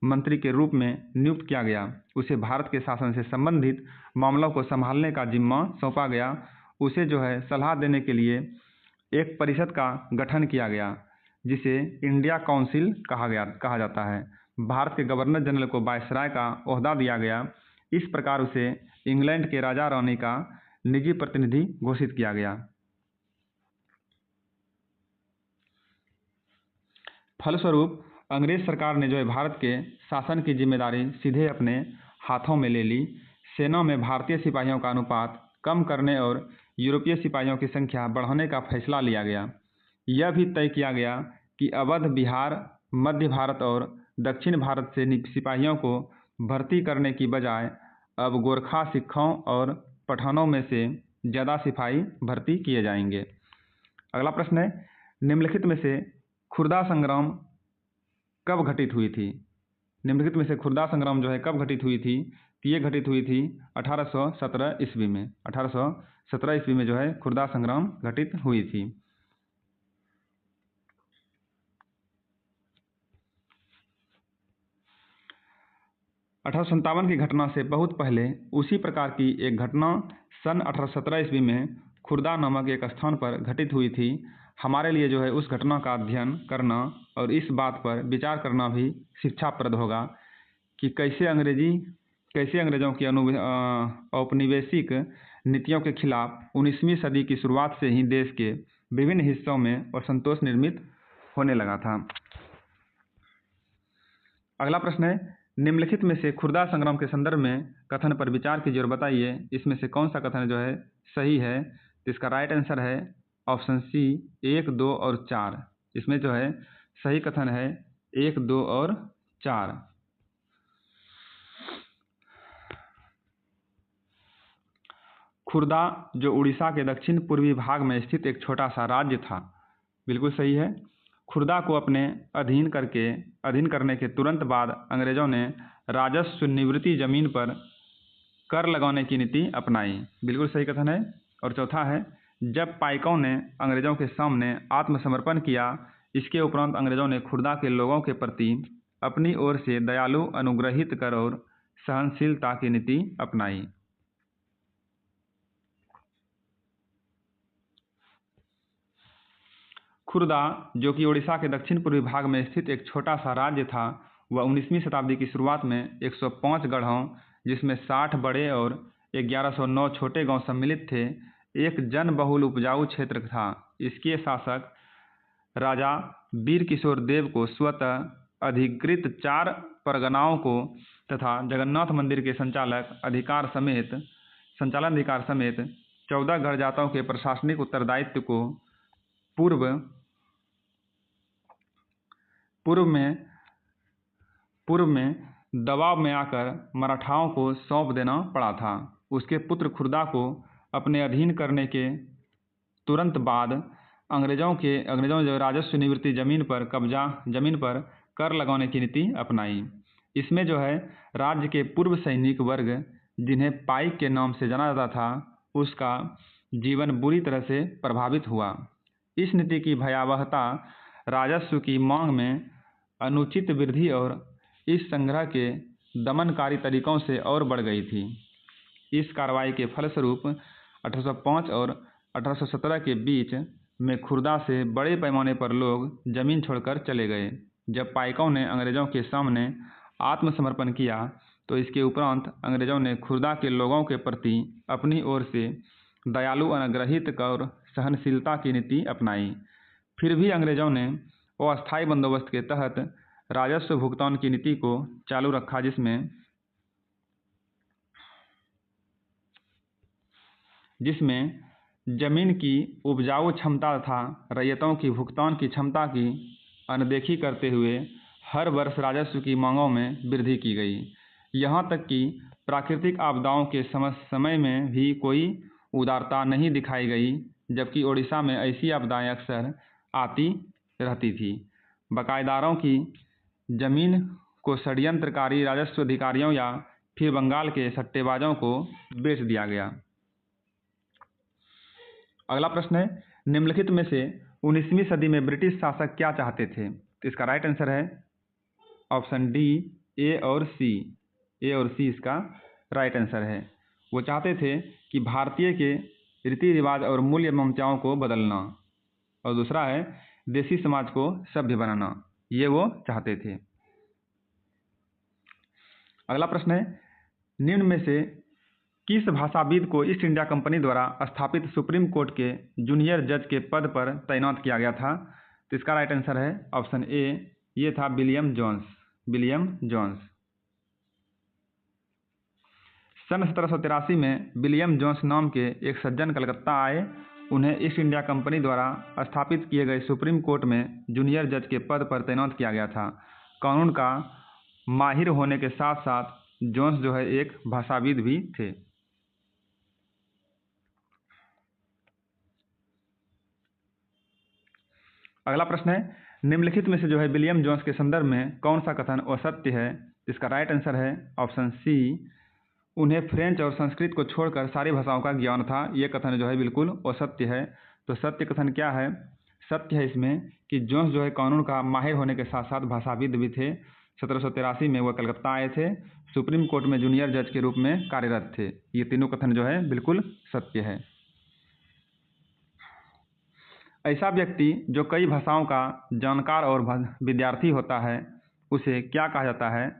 मंत्री के रूप में नियुक्त किया गया, उसे भारत के शासन से संबंधित मामलों को संभालने का जिम्मा सौंपा गया, उसे जो है सलाह देने के लिए एक परिषद का गठन किया गया जिसे इंडिया काउंसिल कहा जाता है। भारत के गवर्नर जनरल को वायसराय का ओहदा दिया गया। इस प्रकार उसे इंग्लैंड के राजा रानी का निजी प्रतिनिधि घोषित किया गया। फलस्वरूप अंग्रेज सरकार ने जो है भारत के शासन की जिम्मेदारी सीधे अपने हाथों में ले ली। सेना में भारतीय सिपाहियों का अनुपात कम करने और यूरोपीय सिपाहियों की संख्या बढ़ाने का फैसला लिया गया। यह भी तय किया गया कि अवध, बिहार, मध्य भारत और दक्षिण भारत से सिपाहियों को भर्ती करने की बजाय अब गोरखा, सिखों और पठानों में से ज़्यादा सिपाही भर्ती किए जाएंगे। अगला प्रश्न है, निम्नलिखित में से खुर्दा संग्राम कब घटित हुई थी? निम्नलिखित में से खुर्दा संग्राम जो है कब घटित हुई थी? ये घटित हुई थी 1817 ईस्वी में। 1817 ईस्वी में जो है खुर्दा संग्राम घटित हुई थी। 1857 की घटना से बहुत पहले उसी प्रकार की एक घटना सन 1817 ईस्वी में खुर्दा नामक एक स्थान पर घटित हुई थी। हमारे लिए जो है उस घटना का अध्ययन करना और इस बात पर विचार करना भी शिक्षाप्रद होगा कि कैसे अंग्रेज़ों की औपनिवेशिक नीतियों के खिलाफ 19वीं सदी की शुरुआत से ही देश के विभिन्न हिस्सों में असंतोष निर्मित होने लगा था। अगला प्रश्न है, निम्नलिखित में से खुर्दा संग्राम के संदर्भ में कथन पर विचार कीजिए और बताइए इसमें से कौन सा कथन जो है सही है। तो इसका राइट आंसर है ऑप्शन सी 1, 2 और 4। इसमें जो है सही कथन है 1, 2 और 4। खुर्दा जो उड़ीसा के दक्षिण पूर्वी भाग में स्थित एक छोटा सा राज्य था, बिल्कुल सही है। खुर्दा को अपने अधीन करने के तुरंत बाद अंग्रेज़ों ने राजस्व निवृत्ति जमीन पर कर लगाने की नीति अपनाई, बिल्कुल सही कथन है। और चौथा है, जब पाइकों ने अंग्रेज़ों के सामने आत्मसमर्पण किया, इसके उपरांत अंग्रेज़ों ने खुर्दा के लोगों के प्रति अपनी ओर से दयालु, अनुग्रहित कर और सहनशीलता की नीति अपनाई। खुर्दा जो कि उड़ीसा के दक्षिण पूर्वी भाग में स्थित एक छोटा सा राज्य था, वह 19वीं शताब्दी की शुरुआत में 105 गढ़ों, जिसमें 60 बड़े और 1109 छोटे गांव सम्मिलित थे, एक जनबहुल उपजाऊ क्षेत्र था। इसके शासक राजा वीर किशोर देव को स्वतः अधिकृत 4 परगनाओं को तथा जगन्नाथ मंदिर के संचालन अधिकार समेत 14 गढ़जातों के प्रशासनिक उत्तरदायित्व को पूर्व में दबाव में आकर मराठाओं को सौंप देना पड़ा था। उसके पुत्र खुर्दा को अपने अधीन करने के तुरंत बाद अंग्रेज़ों ने राजस्व निवृत्ति जमीन पर कर लगाने की नीति अपनाई। इसमें जो है राज्य के पूर्व सैनिक वर्ग जिन्हें पाइक के नाम से जाना जाता था उसका जीवन बुरी तरह से प्रभावित हुआ। इस नीति की भयावहता राजस्व की मांग में अनुचित वृद्धि और इस संग्रह के दमनकारी तरीकों से और बढ़ गई थी। इस कार्रवाई के फलस्वरूप 1805 और 1817 के बीच में खुर्दा से बड़े पैमाने पर लोग जमीन छोड़कर चले गए। जब पाइकों ने अंग्रेज़ों के सामने आत्मसमर्पण किया तो इसके उपरांत अंग्रेज़ों ने खुर्दा के लोगों के प्रति अपनी ओर से दयालु, अनुग्रहित और सहनशीलता की नीति अपनाई। फिर भी अंग्रेज़ों ने अस्थायी बंदोबस्त के तहत राजस्व भुगतान की नीति को चालू रखा, जिसमें जमीन की उपजाऊ क्षमता तथा रैयतों की भुगतान की क्षमता की अनदेखी करते हुए हर वर्ष राजस्व की मांगों में वृद्धि की गई। यहाँ तक कि प्राकृतिक आपदाओं के समय में भी कोई उदारता नहीं दिखाई गई, जबकि ओडिशा में ऐसी आपदाएं अक्सर आती रहती थी। बकायेदारों की जमीन को षड्यंत्रकारी राजस्व अधिकारियों या फिर बंगाल के सट्टेबाजों को बेच दिया गया। अगला प्रश्न है, निम्नलिखित में से 19वीं सदी में ब्रिटिश शासक क्या चाहते थे? तो इसका राइट आंसर है ऑप्शन डी, ए और सी। ए और सी इसका राइट आंसर है। वो चाहते थे कि भारतीय के रीति रिवाज और मूल्य ममताओं को बदलना, और दूसरा है देसी समाज को सभ्य बनाना, ये वो चाहते थे। अगला प्रश्न है, निम्न में से किस भाषाविद को ईस्ट इंडिया कंपनी द्वारा स्थापित सुप्रीम कोर्ट के जूनियर जज के पद पर तैनात किया गया था? तो इसका राइट आंसर है ऑप्शन ए, ये था विलियम जोन्स। William Jones. सन 1783 में विलियम जोन्स नाम के एक सज्जन कलकत्ता आए। उन्हें ईस्ट इंडिया कंपनी द्वारा स्थापित किए गए सुप्रीम कोर्ट में जूनियर जज के पद पर तैनात किया गया था। कानून का माहिर होने के साथ साथ जोन्स जो है एक भाषाविद भी थे। अगला प्रश्न है, निम्नलिखित में से जो है विलियम जोन्स के संदर्भ में कौन सा कथन असत्य है? इसका राइट आंसर है ऑप्शन सी, उन्हें फ्रेंच और संस्कृत को छोड़कर सारी भाषाओं का ज्ञान था। ये कथन जो है बिल्कुल असत्य है। तो सत्य कथन क्या है? सत्य है इसमें कि जोन्स जो है कानून का माहिर होने के साथ साथ भाषाविद भी थे। 1783 में वह कलकत्ता आए थे, सुप्रीम कोर्ट में जूनियर जज के रूप में कार्यरत थे। ये तीनों कथन जो है बिल्कुल सत्य है। ऐसा व्यक्ति जो कई भाषाओं का जानकार और विद्यार्थी होता है उसे क्या कहा जाता है?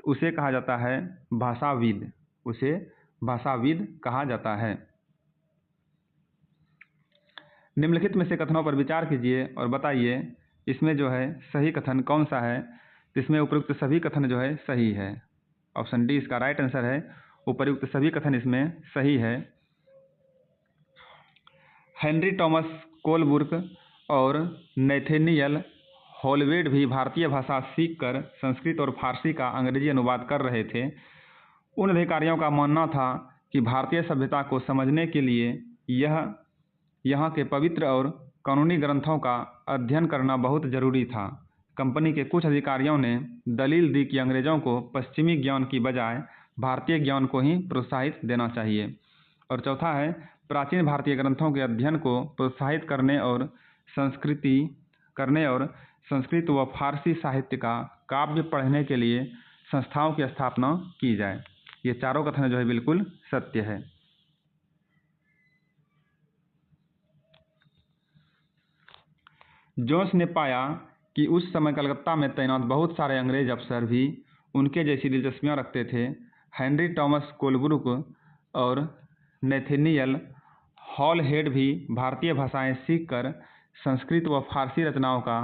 उसे कहा जाता है भाषाविद। उसे भाषाविद कहा जाता है। निम्नलिखित में से कथनों पर विचार कीजिए और बताइए इसमें जो है सही कथन कौन सा है? इसमें उपयुक्त सभी कथन जो है सही है। ऑप्शन डी इसका राइट आंसर है। उपयुक्त सभी कथन इसमें सही है। हेनरी टॉमस कोलबुर्क और नैथेनियल हॉलवेड भी भारतीय भाषा सीखकर संस्कृत और फारसी का अंग्रेजी अनुवाद कर रहे थे। उन अधिकारियों का मानना था कि भारतीय सभ्यता को समझने के लिए यहाँ के पवित्र और कानूनी ग्रंथों का अध्ययन करना बहुत जरूरी था। कंपनी के कुछ अधिकारियों ने दलील दी कि अंग्रेज़ों को पश्चिमी ज्ञान की बजाय भारतीय ज्ञान को ही प्रोत्साहित देना चाहिए। और चौथा है, प्राचीन भारतीय ग्रंथों के अध्ययन को प्रोत्साहित करने और संस्कृत व फारसी साहित्य का काव्य पढ़ने के लिए संस्थाओं की स्थापना की जाए। ये चारों कथन जो है बिल्कुल सत्य है। जोन्स ने पाया कि उस समय कलकत्ता में तैनात बहुत सारे अंग्रेज अफसर भी उनके जैसी दिलचस्पियां रखते थे। हेनरी टॉमस कोलब्रुक और नैथेनियल हॉलहेड भी भारतीय भाषाएं सीखकर संस्कृत व फारसी रचनाओं का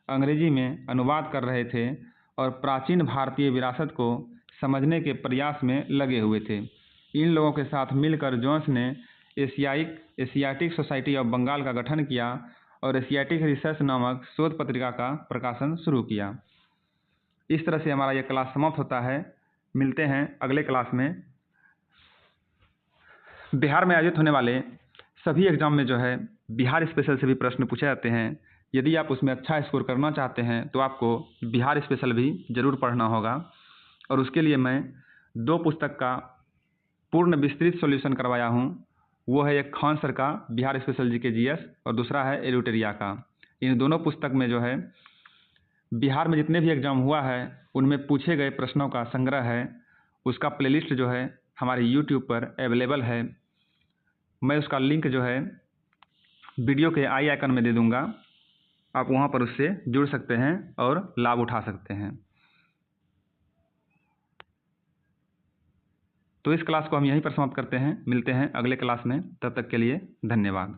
अंग्रेजी में अनुवाद कर रहे थे और प्राचीन भारतीय विरासत को समझने के प्रयास में लगे हुए थे। इन लोगों के साथ मिलकर जोन्स ने एशियाटिक सोसाइटी ऑफ बंगाल का गठन किया और एशियाटिक रिसर्च नामक शोध पत्रिका का प्रकाशन शुरू किया। इस तरह से हमारा यह क्लास समाप्त होता है। मिलते हैं अगले क्लास में। बिहार में आयोजित होने वाले सभी एग्जाम में जो है बिहार स्पेशल से भी प्रश्न पूछे जाते हैं। यदि आप उसमें अच्छा स्कोर करना चाहते हैं तो आपको बिहार स्पेशल भी ज़रूर पढ़ना होगा। और उसके लिए मैं 2 पुस्तक का पूर्ण विस्तृत सॉल्यूशन करवाया हूँ। वो है एक खान सर का बिहार स्पेशल जीके जीएस और दूसरा है एडिटोरिया का। इन दोनों पुस्तक में जो है बिहार में जितने भी एग्ज़ाम हुआ है उनमें पूछे गए प्रश्नों का संग्रह है। उसका प्लेलिस्ट जो है हमारे यूट्यूब पर अवेलेबल है। मैं उसका लिंक जो है वीडियो के आई आइकन में दे दूँगा, आप वहाँ पर उससे जुड़ सकते हैं और लाभ उठा सकते हैं। तो इस क्लास को हम यहीं पर समाप्त करते हैं। मिलते हैं अगले क्लास में, तब तक के लिए धन्यवाद।